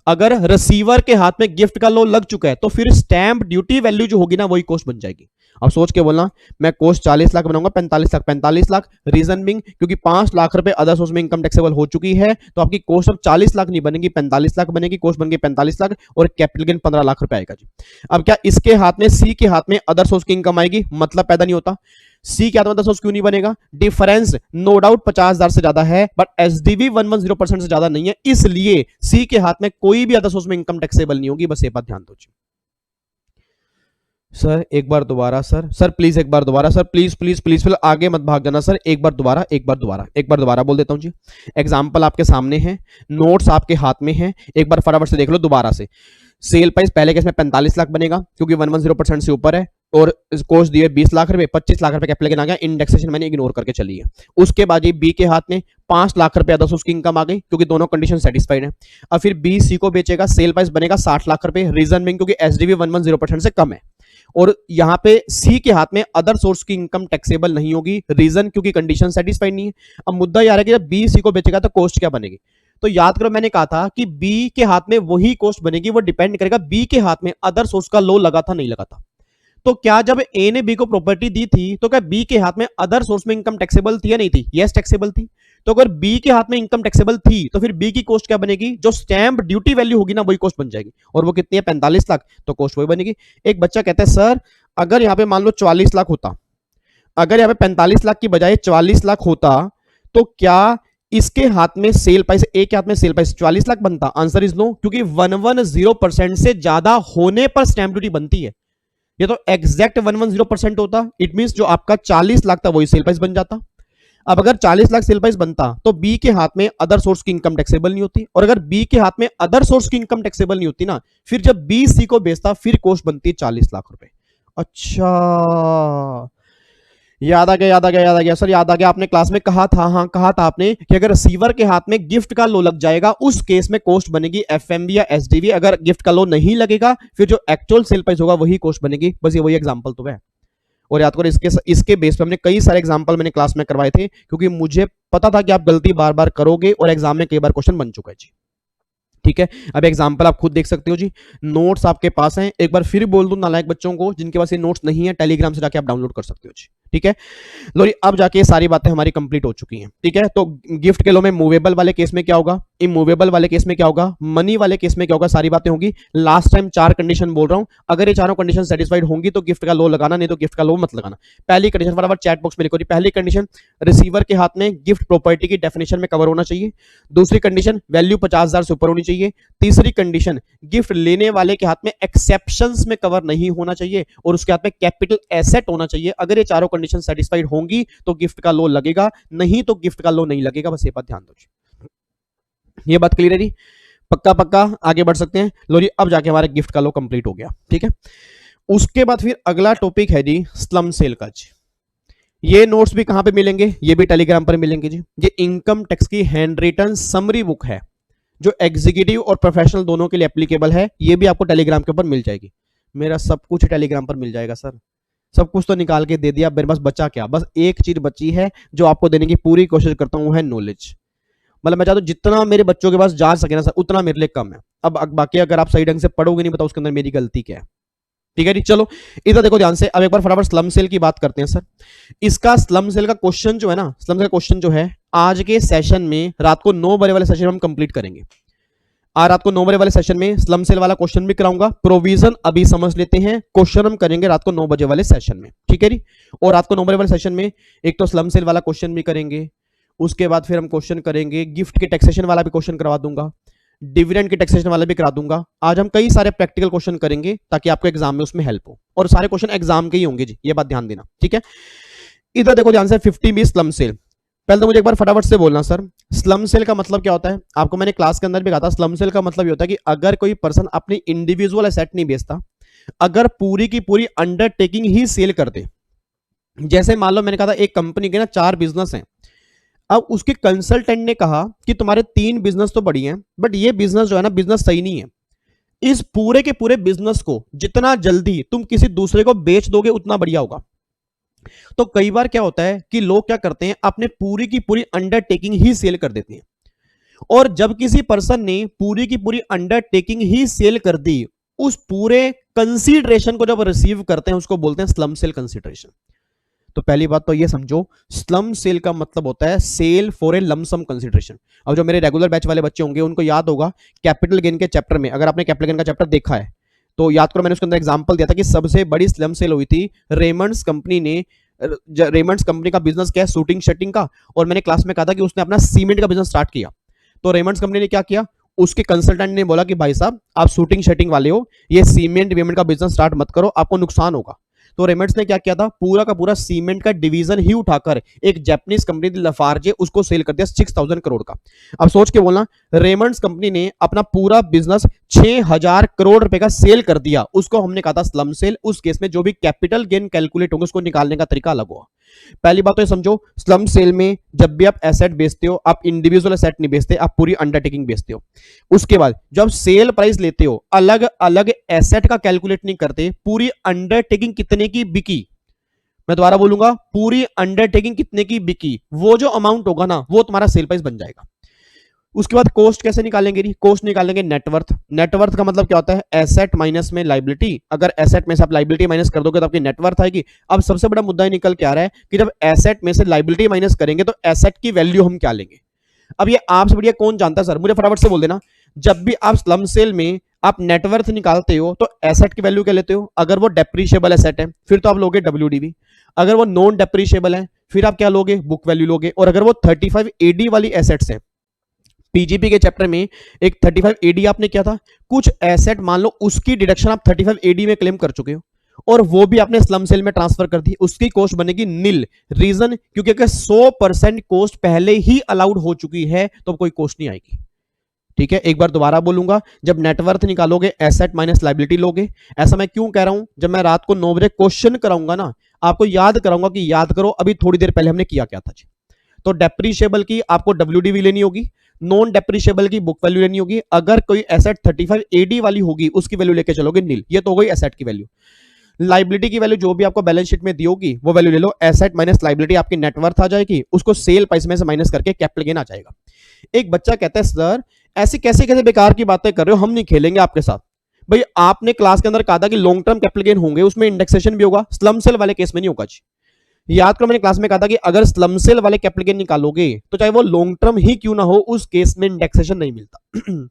अगर रिसीवर के हाथ में गिफ्ट का लो लग चुका है, तो फिर स्टैंप ड्यूटी वैल्यू जो होगी ना वही कॉस्ट बन जाएगी। अब सोच के बोलना, मैं कॉस्ट 40 लाख बनाऊंगा, 45 लाख, रीजन बिंग क्योंकि 5 लाख रुपए अदर सोर्स में इनकम टैक्सेबल हो चुकी है, तो आपकी कॉस्ट अब 40 लाख नहीं बनेगी, 45 लाख बनेगी, कॉस्ट बन गई 45 लाख और कैपिटल गेन 15 लाख रुपए आएगा जी। अब क्या इसके हाथ में, सी के हाथ में अदर सोर्स की इनकम आएगी, मतलब पैदा नहीं होता। सी के हाथ में अदर सोर्स क्यों नहीं बनेगा, डिफरेंस नो डाउट 50,000 से ज्यादा है, बट एसडीवी 110% से ज्यादा नहीं है, इसलिए सी के हाथ में कोई भी अदर सोर्स में इनकम टैक्सेबल नहीं होगी। बस ये बात ध्यान दो जी। सर एक बार दोबारा, सर प्लीज एक बार दोबारा, सर प्लीज प्लीज प्लीज फिर आगे मत भाग जाना सर, एक बार दोबारा बोल देता हूं जी। एग्जाम्पल आपके सामने है, नोट्स आपके हाथ में है, एक बार फटाफट से देख लो दोबारा से। सेल प्राइस पहले केस में 45 लाख बनेगा क्योंकि 110% से ऊपर है, और कॉस्ट दिए 20 लाख रुपए, 25 लाख रुपए कैपिटल गेन आ गया, इंडेक्सेशन मैंने इग्नोर करके चली है। उसके बाद ये बी के हाथ में 5 लाख रुपए अदर सोर्स की इनकम आ गई क्योंकि दोनों कंडीशन सेटिस्फाइड है। अब फिर बी सी को बेचेगा, सेल प्राइस बनेगा 60 लाख रुपए, रीजन बिंग क्योंकि एसडीवी 110% से कम है, और यहां पे सी के हाथ में अदर सोर्स की इनकम टैक्सेबल नहीं होगी, रीजन क्योंकि कंडीशन सेटिस्फाइड नहीं है। अब मुद्दा यह है कि जब बी सी को बेचेगा तो कॉस्ट क्या बनेगी, तो याद करो मैंने कहा था कि बी के हाथ में वही कॉस्ट बनेगी, वो डिपेंड करेगा बी के हाथ में अदर सोर्स का लो लगा था नहीं लगा था। तो क्या जब ए ने बी को प्रॉपर्टी दी थी तो क्या बी के हाथ में अदर सोर्स में इनकम टैक्सेबल थी या नहीं थी, यस टैक्सेबल थी। तो अगर बी के हाथ में इनकम टैक्सेबल थी तो फिर बी की कॉस्ट क्या बनेगी, जो स्टैंप ड्यूटी वैल्यू होगी ना वही कॉस्ट बन जाएगी, और वो कितनी है 45 लाख, तो कॉस्ट वही बनेगी। एक बच्चा कहता है सर अगर यहां पे मान लो 44 लाख होता, अगर यहाँ पे 45 लाख की बजाय 44 लाख होता तो क्या इसके हाथ में सेल प्राइस, एक के हाथ में सेल प्राइस 44 लाख बनता? आंसर इज नो, क्योंकि 110% से ज्यादा होने पर स्टैंप ड्यूटी बनती है। ये तो एग्जैक्ट 110% होता, इट मींस जो आपका 40 लाख था वही सेल प्राइस बन जाता। अब अगर 40 लाख सेल प्राइस बनता तो बी के हाथ में अदर सोर्स की इनकम टैक्सेबल नहीं होती, और अगर बी के हाथ में अदर सोर्स की इनकम टैक्सेबल नहीं होती ना, फिर जब बी सी को बेचता फिर कॉस्ट बनती है 40 लाख रुपए। अच्छा, याद आ गया, याद आ गया, याद आ गया सर, याद आ गया। आपने क्लास में कहा था, हाँ कहा था आपने कि अगर रिसीवर के हाथ में गिफ्ट का लो लग जाएगा उस केस में कॉस्ट बनेगी एफएमवी या एसडीवी। अगर गिफ्ट का लो नहीं लगेगा फिर जो एक्चुअल सेल प्राइस होगा वही कॉस्ट बनेगी। बस ये वही एग्जांपल तो है। और याद करो इसके बेस पे हमने कई सारे एग्जांपल मैंने क्लास में करवाए थे, क्योंकि मुझे पता था कि आप गलती बार बार करोगे और एग्जाम में कई बार क्वेश्चन बन चुका है जी। ठीक है, अब एग्जांपल आप खुद देख सकते हो जी। नोट्स आपके पास हैं, एक बार फिर बोल दूं नालायक बच्चों को जिनके पास ये नोट्स नहीं है, टेलीग्राम से जाके आप डाउनलोड कर सकते हो जी। ठीक है, लो जी, अब जाके सारी बातें हमारी कंप्लीट हो चुकी हैं। ठीक है, तो गिफ्ट के लो में मूवेबल वाले केस में क्या होगा, इमूवेबल वाले केस में क्या होगा, मनी वाले केस में क्या होगा, सारी बातें होंगी। लास्ट टाइम 4 कंडीशन बोल रहा हूं, अगर ये चारों कंडीशन सेटिस्फाइड होंगी तो गिफ्ट का लो लगाना, नहीं तो गिफ्ट का लो मत लगाना। पहली कंडीशन फटाफट चैट बॉक्स में लिखो जी। पहली कंडीशन, रिसीवर के हाथ में गिफ्ट प्रॉपर्टी की डेफिनेशन में कवर होना चाहिए। दूसरी कंडीशन, वैल्यू 50,000 से ऊपर होनी चाहिए। तीसरी कंडीशन, गिफ्ट लेने वाले के हाथ में एक्सेप्शंस में कवर नहीं होना चाहिए और उसके हाथ में कैपिटल एसेट होना चाहिए। अगर ये चारों कंडीशन सेटिस्फाइड होंगी तो गिफ्ट का लो लगेगा, नहीं तो गिफ्ट का लो नहीं लगेगा। बस ये बात ध्यान दो, ये बात क्लियर है जी? पक्का पक्का, आगे बढ़ सकते हैं। लो जी, अब जाके हमारा गिफ्ट का लो कंप्लीट हो गया। ठीक है, उसके बाद फिर अगला टॉपिक है जी स्लम सेल का जी। ये नोट्स भी कहां पे मिलेंगे, ये भी टेलीग्राम पर मिलेंगे जी। ये इनकम टैक्स की हैंड रिटन समरी बुक है जो एग्जीक्यूटिव और प्रोफेशनल दोनों के लिए एप्लीकेबल है। ये भी आपको टेलीग्राम के ऊपर मिल जाएगी। मेरा सब कुछ टेलीग्राम पर मिल जाएगा सर, सब कुछ तो निकाल के दे दिया, मेरे पास बचा क्या? बस एक चीज बची है जो आपको देने की पूरी कोशिश करता हूं, वो है नॉलेज। मतलब मैं चाहता हूं जितना मेरे बच्चों के पास जा सके ना सर, उतना मेरे लिए कम है। अब बाकी अगर आप सही ढंग से पढ़ोगे नहीं, बताओ उसके अंदर मेरी गलती क्या है। ठीक है जी, चलो इधर देखो ध्यान से। अब एक बार फटाफट स्लम सेल की बात करते हैं सर। इसका स्लम सेल का क्वेश्चन जो है ना, स्लम सेल का क्वेश्चन जो है आज के सेशन में रात को 9 बजे वाले सेशन में हम कंप्लीट करेंगे। आज रात को 9 बजे वाले सेशन में स्लम सेल वाला क्वेश्चन भी कराऊंगा। प्रोविजन अभी समझ लेते हैं, क्वेश्चन हम करेंगे रात को 9 बजे वाले सेशन में। ठीक है जी, और रात को 9 बजे वाले सेशन में एक तो स्लम सेल वाला क्वेश्चन भी करेंगे, उसके बाद फिर हम क्वेश्चन करेंगे गिफ्ट के टैक्सेशन वाला भी क्वेश्चन करवा दूंगा, डिविडेंड के टैक्सेशन वाला भी करा दूंगा। आज हम कई सारे प्रैक्टिकल क्वेश्चन करेंगे ताकि आपको एग्जाम में उसमें हेल्प हो, और सारे क्वेश्चन एग्जाम के ही होंगे जी, ये बात ध्यान देना। ठीक है, इधर देखो ध्यान से। 50 बी स्लम सेल। पहले तो मुझे एक बार फटाफट से बोलना सर, स्लम सेल का मतलब क्या होता है? आपको मैंने क्लास के अंदर भी कहा था, स्लम सेल का मतलब ये होता है कि अगर कोई पर्सन अपनी इंडिविजुअल एसेट नहीं बेचता, अगर पूरी की पूरी अंडरटेकिंग ही सेल कर दे। जैसे मान लो मैंने कहा था एक कंपनी के ना 4 बिजनेस हैं, अब उसके कंसल्टेंट ने कहा कि तुम्हारे 3 बिजनेस तो बढ़िया हैं, बट ये बिजनेस जो है ना, बिजनेस सही नहीं है। इस पूरे के पूरे बिजनेस को जितना जल्दी तुम किसी दूसरे को बेच दोगे उतना बढ़िया होगा। तो कई बार क्या होता है कि लोग क्या करते हैं, अपने पूरी की पूरी अंडरटेकिंग ही सेल कर देते हैं। और जब किसी पर्सन ने पूरी की पूरी अंडरटेकिंग ही सेल कर दी, उस पूरे कंसीडरेशन को जब रिसीव करते हैं उसको बोलते हैं स्लम सेल कंसीडरेशन। तो पहली बात तो ये समझो, स्लम सेल का मतलब होता है sale for a lump sum consideration. अब जो मेरे रेगुलर बैच वाले बच्चे होंगे उनको याद होगा कैपिटल गेन के चैप्टर में, अगर आपने कैपिटल गेन का चैप्टर देखा है तो याद करो मैंने उसके अंदर एग्जांपल दिया था कि सबसे बड़ी स्लम सेल हुई थी रेमंड्स कंपनी ने। रेमंड्स कंपनी का बिजनेस क्या है? शूटिंग शटिंग का। और मैंने क्लास में कहा था कि उसने अपना सीमेंट का बिजनेस स्टार्ट किया। तो रेमंड्स कंपनी ने क्या किया, उसके कंसल्टेंट ने बोला कि भाई साहब आप शूटिंग शटिंग वाले हो, ये सीमेंट वीमेंट का बिजनेस स्टार्ट मत करो, आपको नुकसान होगा। तो रेमंड्स ने क्या किया था, पूरा का पूरा सीमेंट का डिवीजन ही उठाकर एक जापानीज कंपनी थी लफार्जे, उसको सेल कर दिया 6000 करोड़ का। अब सोच के बोलना, रेमंड्स कंपनी ने अपना पूरा बिजनेस 6000 करोड़ रुपए का सेल कर दिया, उसको हमने कहा था स्लम सेल। उस केस में जो भी कैपिटल गेन कैलकुलेट होगा उसको निकालने का तरीका अलग होगा। पहली बात तो ये समझो, स्लम सेल में जब भी आप एसेट बेचते हो, आप इंडिविजुअल एसेट नहीं बेचते, आप पूरी अंडरटेकिंग बेचते हो। उसके बाद जब सेल प्राइस लेते हो, अलग अलग एसेट का कैलकुलेट नहीं करते, पूरी अंडरटेकिंग कितने की बिकी, मैं दोबारा बोलूंगा, पूरी अंडरटेकिंग कितने की बिकी, वो जो अमाउंट होगा ना वो तुम्हारा सेल प्राइस बन जाएगा। उसके बाद कॉस्ट कैसे निकालेंगे? कॉस्ट निकालेंगे नेटवर्थ। नेटवर्थ का मतलब क्या होता है? एसेट माइनस में लाइबिलिटी। अगर एसेट में से आप लाइबिलिटी माइनस कर दोगे तो आपकी नेटवर्थ आएगी। अब सबसे बड़ा मुद्दा निकल के आ रहा है कि जब एसेट में से लाइबिलिटी माइनस करेंगे तो एसेट की वैल्यू हम क्या लेंगे। अब ये आपसे बढ़िया कौन जानता है सर? मुझे फटाफट से बोल देना। जब भी आप स्लम सेल में आप नेटवर्थ निकालते हो तो एसेट की वैल्यू क्या लेते हो? अगर वो डेप्रीशिएबल एसेट है फिर तो आप लोगे WDV, अगर वो नॉन डेप्रीशिएबल है फिर आप क्या लोगे? बुक वैल्यू लोगे। और अगर वो 35 AD वाली एसेट्स है, पीजीपी के चैप्टर में एक 35 AD आपने क्या था, कुछ एसेट मान लो उसकी डिडक्शन आप 35 AD में क्लेम कर चुके हो और वो भी आपने स्लम सेल में ट्रांसफर कर दी, उसकी कॉस्ट बनेगी नील। रीजन, क्योंकि अगर 100% कॉस्ट पहले ही अलाउड हो चुकी है तो कोई कॉस्ट नहीं आएगी। ठीक है, एक बार दोबारा बोलूंगा, जब नेटवर्थ निकालोगे एसेट माइनस लाइबिलिटी लोगे। ऐसा मैं क्यों कह रहा हूं? जब मैं रात को 9 बजे क्वेश्चन कराऊंगा ना, आपको याद कराऊंगा कि याद करो अभी थोड़ी देर पहले हमने किया क्या था। तो डेप्रीशिएबल की आपको WDV लेनी होगी, नॉन डेप्रीशिएबल की बुक वैल्यू लेनी होगी। अगर कोई एसेट 35 AD वाली होगी उसकी वैल्यू लेके चलोगे नील। ये तो हो गई एसेट की वैल्यू। लाइबिलिटी की वैल्यू जो भी आपको बैलेंस शीट में दी होगी वो वैल्यू ले लो। एसेट माइनस लाइबिलिटी आपकी नेटवर्थ आ जाएगी, उसको सेल प्राइस में से माइनस करके कैपिटल गेन आ जाएगा। एक बच्चा कहता है सर ऐसी कैसे कैसे बेकार की बातें कर रहे हो, हम नहीं खेलेंगे आपके साथ। भाई आपने क्लास के अंदर कहा था कि लॉन्ग टर्म कैपिटल गेन होंगे, उसमें इंडेक्सेशन भी होगा, स्लम सेल वाले केस में नहीं होगा जी। याद करो मैंने क्लास में कहा था कि अगर स्लम सेल वाले कैपिटल गेन निकालोगे तो चाहे वो लॉन्ग टर्म ही क्यों ना हो, उस केस में इंडेक्सेशन नहीं मिलता।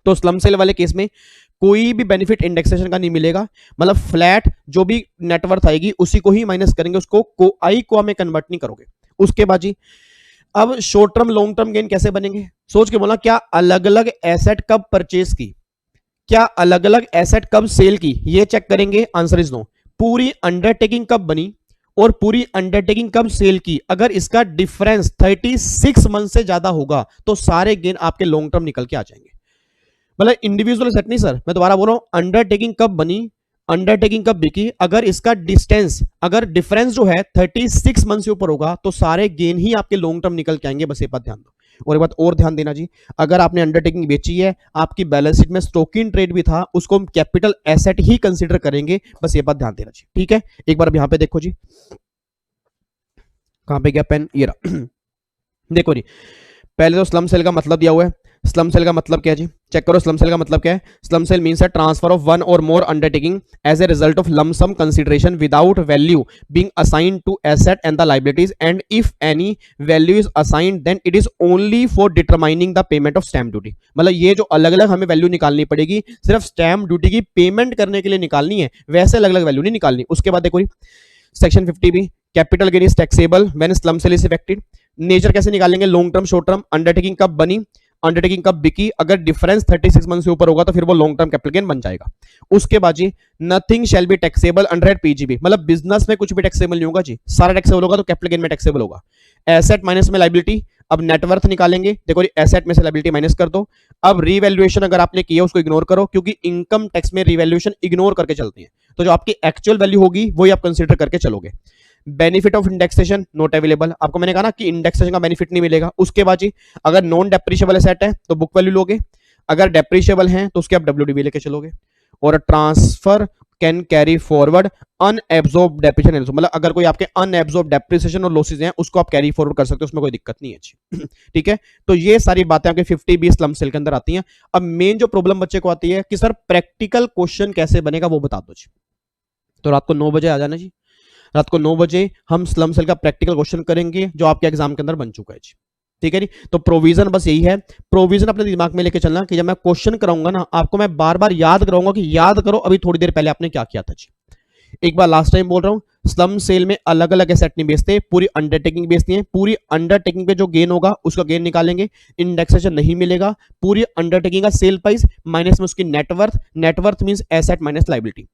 तो स्लम सेल वाले केस में कोई भी बेनिफिट इंडेक्सेशन का नहीं मिलेगा, मतलब फ्लैट जो भी नेटवर्थ आएगी उसी को ही माइनस करेंगे, उसको आई को में कन्वर्ट नहीं करोगे। उसके बाद जी अब short term long term gain कैसे बनेंगे? सोच के बोला, क्या अलग अलग एसेट कब परचेज की, क्या अलग अलग एसेट कब सेल की, ये चेक करेंगे। Answer is no. पूरी अंडरटेकिंग कब बनी और पूरी अंडरटेकिंग कब सेल की, अगर इसका डिफरेंस 36 मंथ से ज्यादा होगा तो सारे गेन आपके लॉन्ग टर्म निकल के आ जाएंगे। मतलब इंडिविजुअल सेट नहीं सर, मैं दोबारा बोल रहा हूं, अंडरटेकिंग कब बनी, अंडरटेकिंग कब बिकी, अगर इसका डिस्टेंस, अगर डिफरेंस जो है 36 मंथ से ऊपर होगा तो सारे गेन ही आपके लॉन्ग टर्म निकल के आएंगे। बस ये बात ध्यान दो। और एक बात और ध्यान देना जी, अगर आपने अंडरटेकिंग बेची है, आपकी बैलेंस शीट में स्टॉक इन ट्रेड भी था, उसको हम कैपिटल एसेट ही कंसीडर करेंगे। बस ये बात ध्यान देना जी। ठीक है, एक बार यहां पे देखो जी, कहां पे गया पेन, ये रहा। देखो जी, पहले तो स्लम सेल का मतलब दिया हुआ है। स्लम सेल का मतलब क्या है जी, चेक करो। स्लम सेल का मतलब क्या है? Slump sale means a transfer of one or more undertaking as a result of lump sum consideration without value being assigned to asset and the liabilities, and if any value is assigned then it is only for determining the payment of stamp duty. मतलब ये जो अलग अलग हमें value निकालनी पड़ेगी, सिर्फ stamp duty की पेमेंट करने के लिए निकालनी है, वैसे अलग अलग वैल्यू नहीं निकालनी। उसके बाद देखो section 50B, capital gain is taxable when slump sale is affected. Nature कैसे निकालेंगे? Long term, short term. Undertaking कब बनी, अंडरटेकिंग कब बिकी, अगर डिफरेंस 36 मंथ से ऊपर होगा तो फिर वो लॉन्ग टर्म कैपिटल गेन बन जाएगा। उसके बाद जी nothing shall be taxable under PGB, मतलब बिजनेस में कुछ भी टैक्सेबल नहीं होगा जी, सारा टैक्सेबल होगा तो कैपिटल गेन में टैक्सेबल होगा। एसेट माइनस में लायबिलिटी, अब नेटवर्थ निकालेंगे। देखो एसेट में से लायबिलिटी माइनस कर दो। अब रीवैल्यूएशन अगर आपने किया उसको इग्नोर करो, क्योंकि इनकम टैक्स में रीवैल्यूएशन इग्नोर करके चलती है, तो जो आपकी एक्चुअल वैल्यू होगी वही आप कंसीडर करके चलोगे। Benefit of indexation not available, आपको मैंने कहा ना कि इंडेक्सेशन का बेनिफिट नहीं मिलेगा। उसके बाद जी अगर नॉन डेप्रीशिएबल एसेट है तो बुक वैल्यू लोगे, अगर डेप्रीशिएबल है तो उसके आप WDV लेके चलोगे। और transfer can carry forward unabsorbed depreciation, मतलब अगर कोई आपके अनएब्जॉर्ब डेप्रिसिएशन और लॉसेज हैं उसको आप कैरी फॉरवर्ड कर सकते हो, उसमें कोई दिक्कत नहीं है। ठीक है, तो ये सारी बातें आपके 50B स्लम सेल के अंदर आती हैं। अब मेन जो प्रॉब्लम बच्चे को आती है कि सर प्रैक्टिकल क्वेश्चन कैसे बनेगा वो बता दो जी। तो रात को 9 बजे आ जाना जी, रात को 9 बजे हम स्लम सेल का प्रैक्टिकल क्वेश्चन करेंगे जो आपके एग्जाम के अंदर बन चुका है जी। ठीक है जी, तो प्रोविजन बस यही है, प्रोविजन अपने दिमाग में लेके चलना कि जब मैं क्वेश्चन कराऊंगा ना आपको मैं बार बार याद कराऊंगा कि याद करो अभी थोड़ी देर पहले आपने क्या किया था जी। एक बार लास्ट टाइम बोल रहा हूं, स्लम सेल में अलग अलग एसेट नहीं बेचते, पूरी अंडरटेकिंग बेचती है। पूरी अंडरटेकिंग पे जो गेन होगा उसका गेन निकालेंगे, इंडेक्सेशन नहीं मिलेगा। पूरी अंडरटेकिंग का सेल प्राइस माइनस में उसकी net worth, net worth means asset minus liability.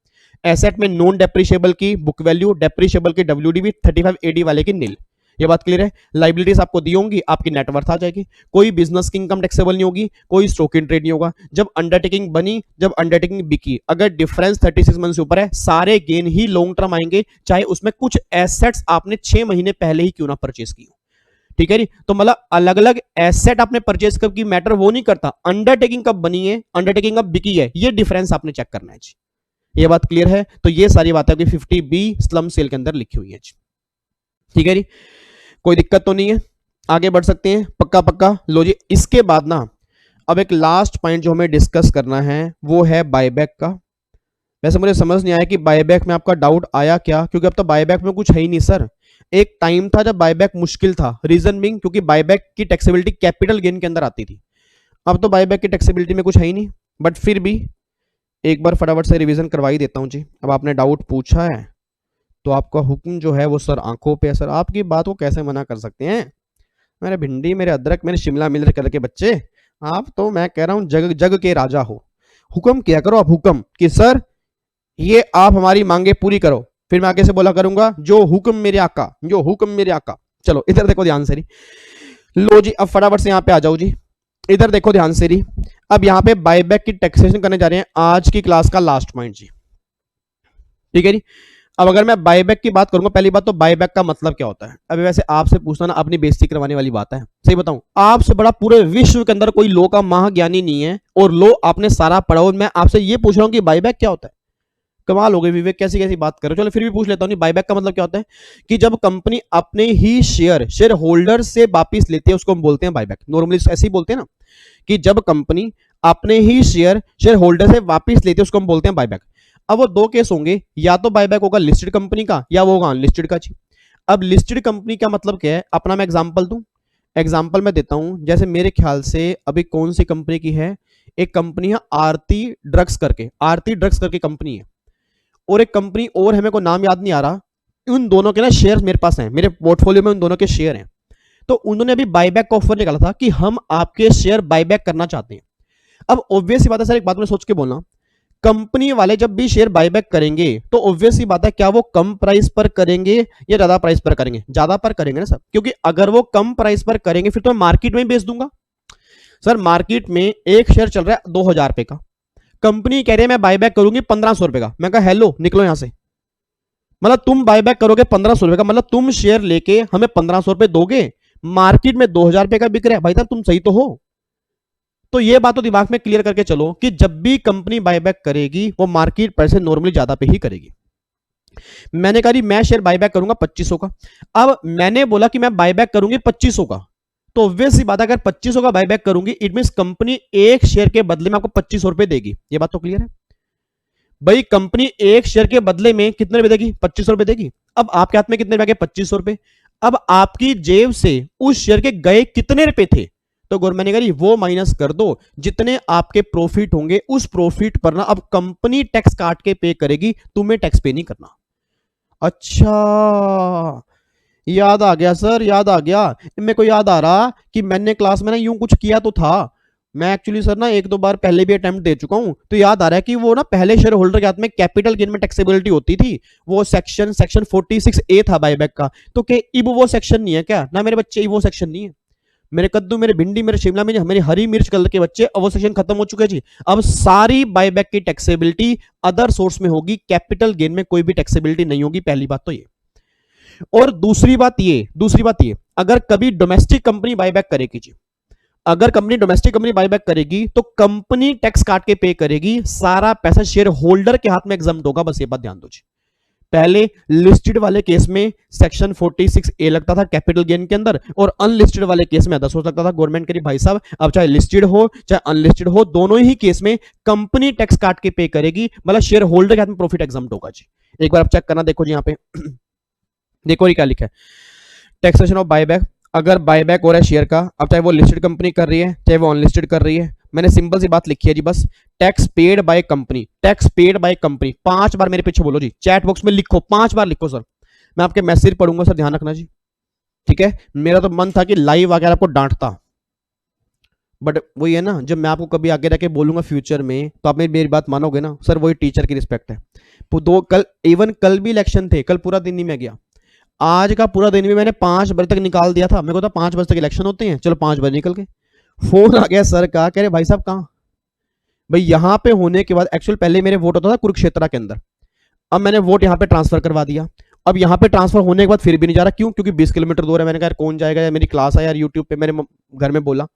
Asset में नॉन डेप्रीशिएबल की बुक वैल्यू, डेप्रीशिएबल की WDV, 35 AD वाले की नील। ये बात क्लियर है। लाइबिलिटीज आपको दी होंगी, आपकी नेटवर्थ आ जाएगी। कोई बिजनेस की इनकम टैक्सेबल नहीं होगी, कोई स्टॉक इन ट्रेड नहीं होगा। जब अंडरटेकिंग बनी, जब अंडरटेकिंग बिकी, अगर डिफरेंस 36 मंथ से ऊपर है सारे गेन ही लॉन्ग टर्म आएंगे, चाहे उसमें कुछ एसेट्स आपने 6 महीने पहले ही क्यों ना परचेज की हो। ठीक है जी, तो मतलब अलग अलग एसेट आपने परचेज कब की मैटर वो नहीं करता, अंडरटेकिंग कब बनी है, अंडरटेकिंग कब बिकी है, ये डिफरेंस आपने चेक करना है जी। ये बात क्लियर है। तो ये सारी बातें आपकी 50B स्लम सेल के अंदर लिखी हुई है। ठीक है जी, कोई दिक्कत तो नहीं है, आगे बढ़ सकते हैं। पक्का पक्का लो जी। इसके बाद ना अब एक लास्ट पॉइंट जो हमें डिस्कस करना है वो है बायबैक का। वैसे मुझे समझ नहीं आया कि बायबैक में आपका डाउट आया क्या, क्योंकि अब तो बायबैक में कुछ है ही नहीं सर। एक टाइम था जब बायबैक मुश्किल था, रीजन बिंग क्योंकि बायबैक की टैक्सेबिलिटी कैपिटल गेन के अंदर आती थी। अब तो बायबैक की टैक्सेबिलिटी में कुछ है ही नहीं, बट फिर भी एक बार फटाफट से रिवीजन करवा ही देता हूँ जी। अब आपने डाउट पूछा है तो आपका हुक्म जो है वो सर आंखों पे है। सर आपकी बात को कैसे मना कर सकते हैं? मेरे भिंडी, मेरे अदरक, मेरे शिमला मिर्च कलर के बच्चे, आप तो मैं कह रहा हूँ जग जग के राजा हो। हुक्म किया करो आप, हुक्म कि सर ये आप हमारी मांगे पूरी करो। फिर मैं आगे से बोला करूंगा जो हुक्म मेरे आका, जो हुक्म मेरे आका। चलो इधर देखो ध्यान से। लो जी, अब फटाफट से यहाँ पे आ जाओ जी। इधर देखो ध्यान से री। अब यहाँ पे बायबैक की टैक्सेशन करने जा रहे हैं, आज की क्लास का लास्ट पॉइंट जी। ठीक है जी। अब अगर मैं बायबैक की बात करूंगा, पहली बात तो बायबैक का मतलब क्या होता है। अभी वैसे आपसे पूछना ना अपनी बेइज्जती करवाने वाली बात है। सही बताऊं, आपसे बड़ा पूरे विश्व के अंदर कोई लो का महाज्ञानी नहीं है, और लो आपने सारा पढ़ा, और मैं आपसे ये पूछ रहा हूं कि बायबैक क्या होता है। कमाल हो गई विवेक, कैसी कैसी बात करो। चलो फिर भी पूछ लेता हूँ, बायबैक का मतलब क्या होता है कि जब कंपनी अपने ही शेयर होल्डर से वापिस लेती है, उसको हम बोलते हैं बायबैक। नॉर्मली ऐसे ही बोलते हैं ना कि जब कंपनी अपने ही शेयर होल्डर से वापिस लेती है, उसको हम बोलते हैं बायबैक। अब वो दो केस होंगे, या तो बायबैक होगा लिस्टेड कंपनी का, या वो होगा अनलिस्टेड का जी। अब लिस्टेड कंपनी का मतलब क्या है, अपना मैं एग्जांपल दूं। एग्जांपल मैं देता हूं, जैसे मेरे ख्याल से अभी कौन सी कंपनी की है, एक कंपनी है आरती ड्रग्स करके कंपनी है, और एक कंपनी और है, मेरे को नाम याद नहीं आ रहा। उन दोनों के ना शेयर मेरे पास हैं, मेरे पोर्टफोलियो में उन दोनों के शेयर हैं। तो उन्होंने अभी बायबैक का ऑफर निकाला था कि हम आपके शेयर बायबैक करना चाहते हैं। अब ऑब्वियस सी बात है सर, एक बात में सोच के बोलना, कंपनी वाले जब भी शेयर बायबैक करेंगे तो ऑब्वियस सी बात है, क्या वो कम प्राइस पर करेंगे या ज्यादा प्राइस पर करेंगे? ज्यादा पर करेंगे ना सर, क्योंकि अगर वो कम प्राइस पर करेंगे फिर तो मैं मार्केट में ही बेच दूंगा। सर मार्केट में एक शेयर चल रहा है 2000 रुपए का, कंपनी कह रही है मैं बायबैक करूंगी 1500 रुपए का। मैं कहा हेलो निकलो यहां से, मतलब तुम बायबैक करोगे 1500 रुपए का, मतलब तुम शेयर लेके हमें 1500 रुपए दोगे, मार्केट में 2000 रुपए का बिक रहा है। भाई साहब तुम सही तो हो। तो ये बात तो दिमाग में क्लियर करके चलो कि जब भी कंपनी बायबैक करेगी वो मार्केट प्राइस से नॉर्मली ज्यादा पे ही करेगी। मैंने कहा मैं शेयर बायबैक करूंगा 2500 का। अब मैंने बोला कि मैं बायबैक करूंगी 2500 का, तो ऑब्वियस सी बात है, अगर 2500 का बायबैक करूंगी इट मींस कंपनी एक शेयर के बदले में आपको 2500 रुपए देगी। ये बात तो क्लियर है भाई, कंपनी एक शेयर के बदले में कितने रुपए देगी? 2500 रुपए देगी। अब आपके हाथ में कितने रुपए? 2500 रुपए। अब आपकी जेब से उस शेयर के गए कितने रुपए थे? तो गवर्नमेंट ने कहा वो माइनस कर दो, जितने आपके प्रॉफिट होंगे उस प्रॉफिट पर ना अब कंपनी टैक्स काट के पे करेगी, तुम्हें टैक्स पे नहीं करना। अच्छा, याद आ गया सर, याद आ गया। मेरे को याद आ रहा कि मैंने क्लास में ना यूं कुछ किया तो था। मैं एक्चुअली सर ना एक दो बार पहले भी अटेम्प्ट दे चुका हूं, तो याद आ रहा है कि वो ना पहले शेयर होल्डर के हाथ में कैपिटल गेन में टैक्सेबिलिटी होती थी, वो सेक्शन 46A था बायबैक का। तो क्या अब वो सेक्शन नहीं है क्या? ना मेरे बच्चे, वो सेक्शन नहीं है। मेरे कद्दू, मेरे भिंडी, मेरे शिमला मिर्च, मेरी हरी मिर्च कलर के बच्चे, अब वो सेक्शन खत्म हो चुके हैं जी। अब सारी बायबैक की टैक्सेबिलिटी अदर सोर्स में होगी, कैपिटल गेन में कोई भी टैक्सेबिलिटी नहीं होगी। पहली बात तो ये। और दूसरी बात ये, अगर कभी डोमेस्टिक कंपनी बायबैक करेगी जी, अगर कंपनी डोमेस्टिक कंपनी बायबैक करेगी तो कंपनी टैक्स काट के पे करेगी, सारा पैसा शेयर होल्डर के हाथ में एग्जम्प्ट होगा। बस ये बात ध्यान दो जी। पहले लिस्टेड वाले केस में सेक्शन 46A लगता था कैपिटल गेन के अंदर, और अनलिस्टेड वाले केस में अदर सोर्स लगता था। गवर्नमेंट कह रही भाई साहब अब चाहे लिस्टेड हो चाहे अनलिस्टेड हो, दोनों ही केस में कंपनी टैक्स काट के पे करेगी, मतलब शेयर होल्डर के हाथ में प्रॉफिट एग्जम्प्ट होगा जी। एक बार आप चेक करना, देखो जी यहाँ पे देखो ये क्या लिखा है, टैक्सेशन ऑफ बायबैक। अगर बायबैक हो रहा है शेयर का, अब चाहे वो लिस्टेड कंपनी कर रही है चाहे वो अनलिस्टेड कर रही है, मैंने सिंपल सी बात लिखी है जी बस, tax paid by company, tax paid by company. 5 बार मेरे पीछे बोलो जी, चैट बॉक्स में लिखो, 5 बार लिखो सर, मैं आपके मैसेज पढ़ूंगा सर, ध्यान रखना जी। ठीक है, मेरा तो मन था कि लाइव आकर आपको डांटता, बट वही है ना, जब मैं आपको कभी आगे रह बोलूंगा फ्यूचर में तो आप मेरी बात मानोगे ना सर, वही टीचर की रिस्पेक्ट है। कल भी इलेक्शन थे, कल पूरा दिन नहीं मैं गया, आज का पूरा दिन भी मैंने 5 बजे तक निकाल दिया था। मेरे को तो 5 बजे तक इलेक्शन होते हैं, चलो 5 बजे निकल गए। फोन आ गया सर का, कह रहे भाई साहब कहाँ? भाई यहाँ पे होने के बाद, एक्चुअल पहले मेरे वोट होता था कुरुक्षेत्र के अंदर, अब मैंने वोट यहाँ पे ट्रांसफर करवा दिया। अब यहाँ पे ट्रांसफर होने के बाद फिर भी नहीं जा रहा, क्यों? क्योंकि 20 किलोमीटर दूर है। मैंने कहा कौन जाएगा यार, मेरी क्लास है यार यूट्यूब पे, मेरे घर में बोला।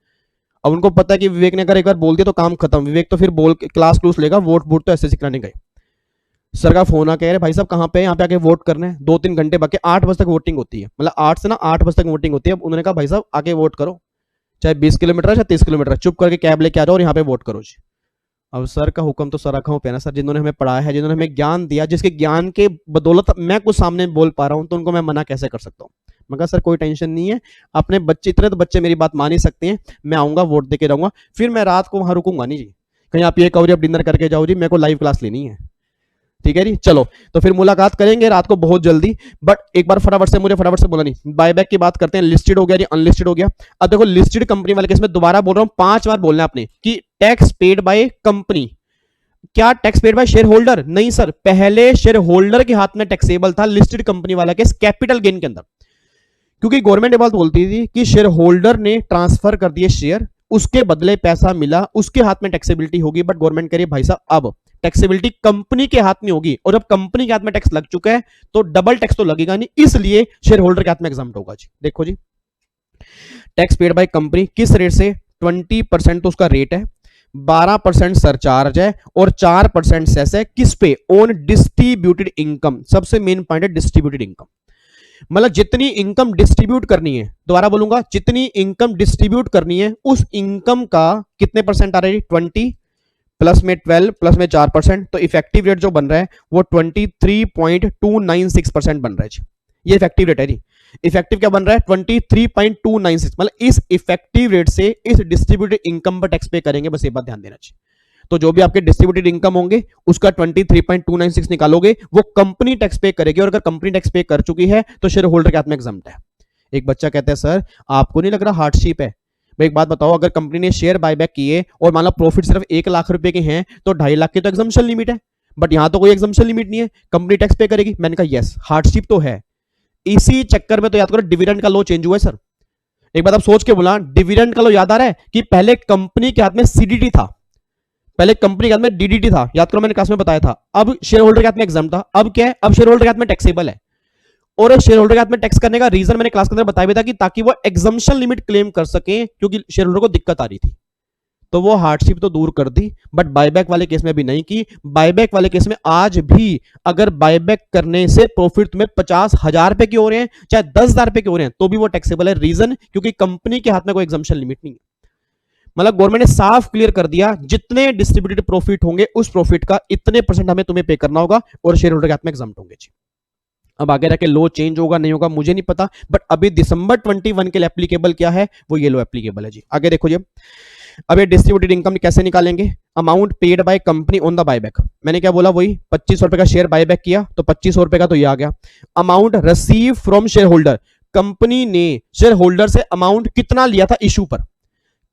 अब उनको पता है कि विवेक ने अगर एक बार बोल दिया तो काम खत्म, विवेक तो फिर बोल क्लास क्लूस लेगा, वोट तो ऐसे कराने गए। सर का फोन आ, कह रहे भाई साहब कहाँ पे, यहाँ पे आके वोट करना है, 2-3 घंटे बाकी, 8 बजे तक वोटिंग होती है, मतलब 8 से ना 8 बजे तक वोटिंग होती है। अब उन्होंने कहा भाई साहब आके वोट करो, चाहे 20 किलोमीटर है चाहे 30 किलोमीटर, चुप करके कैब लेके आ जाओ और यहाँ पे वोट करो जी। अब सर का हुक्म तो सर आंखों पे ना सर, जिन्होंने हमें पढ़ाया है, जिन्होंने हमें ज्ञान दिया, जिसके ज्ञान के बदौलत मैं कुछ सामने बोल पा रहा हूँ, तो उनको मैं मना कैसे कर सकता हूँ? मैं कहा सर कोई टेंशन नहीं है, अपने बच्चे इतने तो बच्चे मेरी बात मान ही सकते हैं, मैं आऊंगा वोट दे के रहूंगा, फिर मैं रात को वहां रुकूंगा नहीं जी। कहीं आप ये कहो जी अब डिनर करके जाओ जी, मेरे को लाइव क्लास लेनी है, ठीक है जी। चलो तो फिर मुलाकात करेंगे रात को बहुत जल्दी। बट एक बार फटाफट से, मुझे फटाफट से बोला नहीं, बायबैक की बात करते हैं। लिस्टेड हो गया जी, अनलिस्टेड हो गया। अब देखो लिस्टेड कंपनी वाले केस में दोबारा बोल रहा हूं, 5 बार बोलना है आपने कि टैक्स पेड बाय कंपनी। क्या tax paid by share holder? नहीं सर, पहले शेयर होल्डर के हाथ में टैक्सेबल था लिस्टेड कंपनी वाला केस कैपिटल गेन के अंदर, क्योंकि गवर्नमेंट ये बात बोलती थी कि शेयर होल्डर ने ट्रांसफर कर दिए शेयर, उसके बदले पैसा मिला, उसके हाथ में टैक्सेबिलिटी होगी। बट गवर्नमेंट कह रही भाई साहब अब टैक्सेबिलिटी कंपनी के हाथ में होगी, और जब कंपनी के हाथ में टैक्स लग चुका है तो डबल टैक्स तो लगेगा नहीं, इसलिए शेयर होल्डर के हाथ में एग्जाम्प्ट होगा जी। देखो जी, टैक्स पेड बाय कंपनी किस रेट से? 20% तो उसका रेट है, 12% सरचार्ज है, और 4% सेस है। किस पे? On distributed income. सबसे मेन पॉइंट है डिस्ट्रीब्यूटेड इनकम, मतलब जितनी इनकम डिस्ट्रीब्यूट करनी है, दोबारा बोलूंगा, जितनी इनकम डिस्ट्रीब्यूट करनी है उस इनकम का कितने परसेंट आ रहा है? 20 प्लस में 12 प्लस में 4%, तो इफेक्टिव रेट जो बन रहा है वो 23.296% बन रहा है जी। ये इफेक्टिव रेट है जी। इफेक्टिव क्या बन रहा है? 23.296, मतलब इस इफेक्टिव रेट से इस डिस्ट्रीब्यूटेड इनकम पर टैक्स पे करेंगे, बस ये बात ध्यान देना चाहिए। तो जो भी आपके डिस्ट्रीब्यूटेड इनकम होंगे उसका 23.296 निकालोगे, वो कंपनी टैक्स पे करेगी, और अगर कंपनी टैक्स पे कर चुकी है तो शेयर होल्डर के हाथ में एग्जम्प्ट है। एक बच्चा कहता है सर आपको नहीं लग रहा हार्डशिप है? भाई एक बात बताओ, अगर कंपनी ने शेयर बायबैक किए और मान लो प्रॉफिट सिर्फ 1 लाख रुपए के हैं तो 2.5 लाख की तो एग्जम्पशन लिमिट है, बट यहां तो कोई एग्जम्पशन लिमिट नहीं है, कंपनी टैक्स पे करेगी। मैंने कहा यस, हार्डशिप तो है। इसी चक्कर में तो याद करो डिविडेंड का लॉ चेंज हुआ है सर। एक बात आप सोच के बोला, डिविडेंड का लॉ याद आ रहा है कि पहले कंपनी के हाथ में सीडीटी था, पहले कंपनी के हाथ में डीडीटी था, याद करो मैंने क्लास में बताया था। अब शेयर होल्डर के हाथ में एग्जाम था, अब क्या है? अब शेयर होल्डर के हाथ में टैक्सेबल है। और शेयर होल्डर के हाथ में टैक्स करने का रीजन मैंने क्लास के अंदर बताया भी था कि ताकि वो एग्जम्पशन लिमिट क्लेम कर सके, क्योंकि शेयर होल्डर को दिक्कत आ रही थी, तो वो हार्डशिप तो दूर कर दी, बट बायबैक वाले केस में भी नहीं की। बायबैक वाले केस में आज भी अगर बायबैक करने से प्रॉफिट तुम्हें 50,000 रुपए के हो रहे हैं, चाहे 10,000 रुपए के हो रहे हैं, तो भी वो टैक्सेबल है। रीजन क्योंकि कंपनी के हाथ में कोई एग्जम्पशन लिमिट नहीं है। मतलब गवर्नमेंट ने साफ क्लियर कर दिया जितने डिस्ट्रीब्यूटेड प्रॉफिट होंगे उस प्रॉफिट का इतने परसेंट हमें तुम्हें पे करना होगा, और शेयर होल्डर के हाथ में एग्जम्प्ट होंगे जी। अब आगे जाके लो चेंज होगा नहीं होगा मुझे नहीं पता, बट अभी दिसंबर 21 के लिए एप्लीकेबल क्या है? वो ये लो एप्लीकेबल है जी। आगे देखो जी, अब ये डिस्ट्रीब्यूटेड इनकम कैसे निकालेंगे? Amount paid by company on the buyback. मैंने क्या बोला? वही 2500 रुपए का शेयर बायबैक किया तो 2500 रुपए का तो ये आ गया। Amount receive from share holder, company ने शेयर होल्डर से अमाउंट कितना लिया था इशू पर?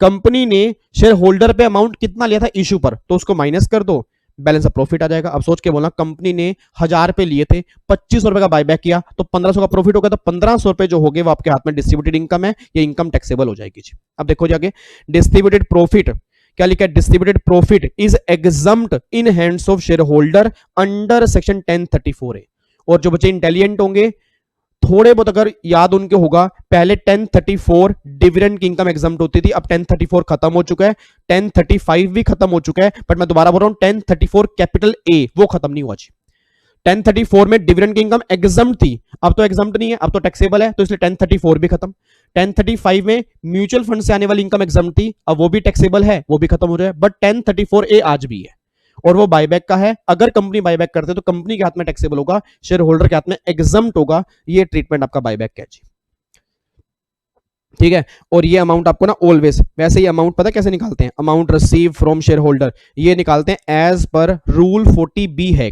कंपनी ने शेयर होल्डर पे अमाउंट कितना लिया था इशू पर, तो उसको माइनस कर दो, बैलेंस ऑफ प्रॉफिट आ जाएगा। अब सोच के बोलना, कंपनी ने 1000 रुपए लिए थे, 2500 रुपए का बायबैक किया तो 1500 का प्रॉफिट हो गया, तो 1500 रुपए जो हो गए वो आपके हाथ में डिस्ट्रीब्यूटेड इनकम है, ये इनकम टैक्सेबल हो जाएगी। अब देखो जाके डिस्ट्रीब्यूटेड प्रॉफिट क्या लिखा है? Distributed profit is exempt in hands of share holder under section 1034A। और जो बच्चे इंटेलिजेंट होंगे, थोड़े बहुत अगर याद उनके होगा, पहले 1034 डिविडेंड की इनकम एग्जम्प्ट होती थी, अब 1034 खत्म हो चुका है, 1035 भी खत्म हो चुका है, बट मैं दोबारा बोल रहा हूं 1034 कैपिटल ए वो खत्म नहीं हुआ जी। 1034 में डिविडेंड की इनकम एग्जम्प्ट थी, अब तो एग्जम्प्ट नहीं है, अब तो टैक्सेबल है, तो इसलिए 1034 भी खत्म। 1035 में म्यूचुअल फंड से आने वाली इनकम एग्जम्प्ट थी, अब वो भी टैक्सेबल है, वो भी खत्म हो रहा है, बट 1034A आज भी है, और वो बायबैक का है। अगर कंपनी बायबैक करते हैं तो कंपनी के हाथ में टैक्सेबल होगा, शेयर होल्डर के हाथ में एग्जम्प्ट होगा। ये ट्रीटमेंट आपका बायबैक का है जी, ठीक है। और ये अमाउंट आपको ना ऑलवेज, वैसे ही अमाउंट पता कैसे निकालते हैं? Amount receive from share holder, ये निकालते हैं एज पर रूल 40B है,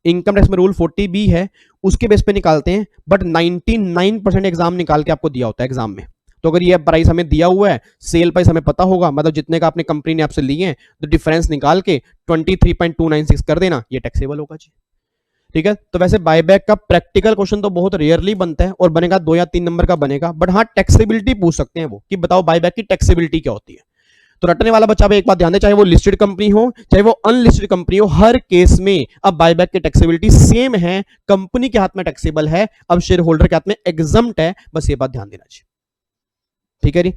इनकम टैक्स में रूल 40B है, उसके बेस पे निकालते हैं। बट 99% एग्जाम निकाल के आपको दिया होता है एग्जाम में, तो अगर ये प्राइस हमें दिया हुआ है, सेल प्राइस हमें पता होगा, मतलब जितने का आपने कंपनी ने आपसे लिए हैं, तो डिफरेंस निकाल के 23.296 कर देना, ये टैक्सेबल होगा जी, ठीक है। तो वैसे बायबैक का प्रैक्टिकल क्वेश्चन तो बहुत रेयरली बनता है, और बनेगा 2 या 3 नंबर का बनेगा, बट हाँ टैक्सेबिलिटी पूछ सकते हैं वो कि बताओ बायबैक की टैक्सेबिलिटी क्या होती है। तो रटने वाला बच्चा एक बात ध्यान दे, चाहे वो लिस्टेड कंपनी हो चाहे वो अनलिस्टेड कंपनी हो, हर केस में अब बायबैक की टैक्सेबिलिटी सेम है, कंपनी के हाथ में टैक्सेबल है, अब शेयर होल्डर के हाथ में एग्जम्प्ट है, बस ये बात ध्यान देना चाहिए, ठीक है जी।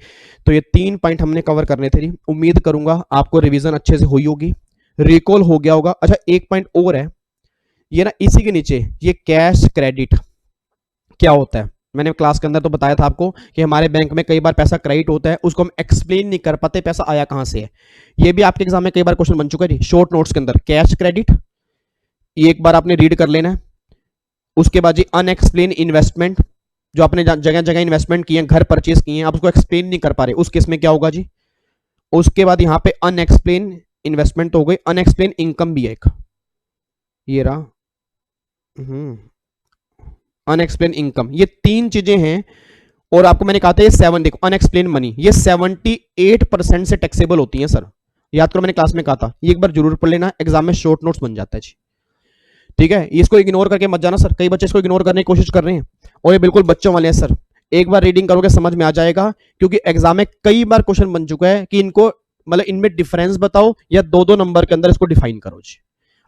तो ये 3 पॉइंट हमने कवर करने थे जी, उम्मीद करूंगा आपको रिवीजन अच्छे से हुई होगी, रिकॉल हो गया होगा। अच्छा एक पॉइंट और है, ये ना इसी के नीचे, ये कैश क्रेडिट क्या होता है? मैंने क्लास के अंदर तो बताया था आपको कि हमारे बैंक में कई बार पैसा क्रेडिट होता है, उसको हम एक्सप्लेन नहीं कर पाते पैसा आया कहां से है। ये भी आपके एग्जाम में कई बार क्वेश्चन बन चुका है जी, शॉर्ट नोट्स के अंदर कैश क्रेडिट, ये एक बार आपने रीड कर लेना है। उसके बाद जी अनएक्सप्लेन इन्वेस्टमेंट, जो आपने जगह जगह इन्वेस्टमेंट किए, घर परचेज किए, आप उसको एक्सप्लेन नहीं कर पा रहे, उस केस में क्या होगा जी? उसके बाद यहाँ पे अनएक्सप्लेन इन्वेस्टमेंट तो हो गई, अनएक्सप्लेन इनकम भी है एक, ये रहा, अनएक्सप्लेन इनकम, ये 3 चीजें हैं। और आपको मैंने कहा था ये 7, देखो अनएक्सप्लेन मनी, ये 78% से टैक्सेबल होती है सर, याद करो मैंने क्लास में कहा था, ये एक बार जरूर पढ़ लेना, एग्जाम में शॉर्ट नोट्स बन जाता है जी। ठीक है, इसको इग्नोर करके मत जाना सर, कई बच्चे इसको इग्नोर करने की कोशिश कर रहे हैं और ये बिल्कुल बच्चों वाले हैं सर, एक बार रीडिंग करोगे समझ में आ जाएगा, क्योंकि एग्जाम में कई बार क्वेश्चन बन चुका है कि इनको मतलब इनमें डिफरेंस बताओ या 2-2 नंबर के अंदर इसको डिफाइन करो जी।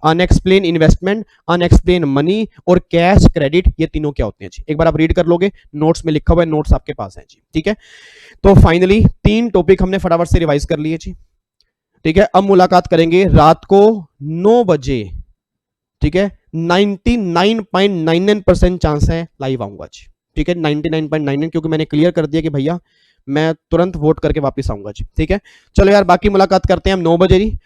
अनएक्सप्लेन इन्वेस्टमेंट, अनएक्सप्लेन मनी और कैश क्रेडिट, ये तीनों क्या होते हैं जी, एक बार आप रीड कर लोगे, नोट्स में लिखा हुआ है, नोट्स आपके पास है जी। ठीक है, तो फाइनली 3 टॉपिक हमने फटाफट से रिवाइज कर लिए जी। ठीक है, अब मुलाकात करेंगे रात को 9 बजे। ठीक है, 99.99% चांस है लाइव आऊंगा जी। ठीक है, 99.99, क्योंकि मैंने क्लियर कर दिया कि भैया मैं तुरंत वोट करके वापस आऊंगा जी। ठीक है, चलो यार बाकी मुलाकात करते हैं हम 9 बजे जी।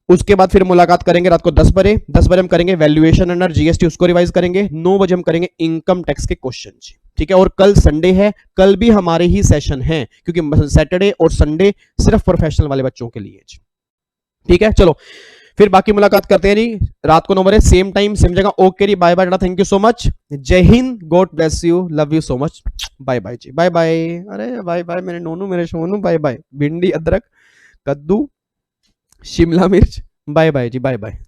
उसके बाद फिर मुलाकात करेंगे रात को 10 बजे। 10 बजे हम करेंगे वैल्यूएशन अंडर जीएसटी, उसको रिवाइज करेंगे। 9 बजे हम करेंगे इनकम टैक्स के क्वेश्चन जी। ठीक है, और कल संडे है, कल भी हमारे ही सेशन है, क्योंकि सैटरडे और संडे सिर्फ प्रोफेशनल वाले बच्चों के लिए जी। ठीक है, चलो फिर बाकी मुलाकात करते हैं जी रात को 9 बजे, सेम टाइम सेम जगह। ओके जी, bye bye, thank you so much, जय हिंद, God bless you, love you so much, bye bye जी, बाय बाय। अरे बाय बाय मेरे नोनू, मेरे सोनू, बाय बाय। भिंडी, अदरक, कद्दू, शिमला मिर्च, बाय बाय जी, बाय बाय।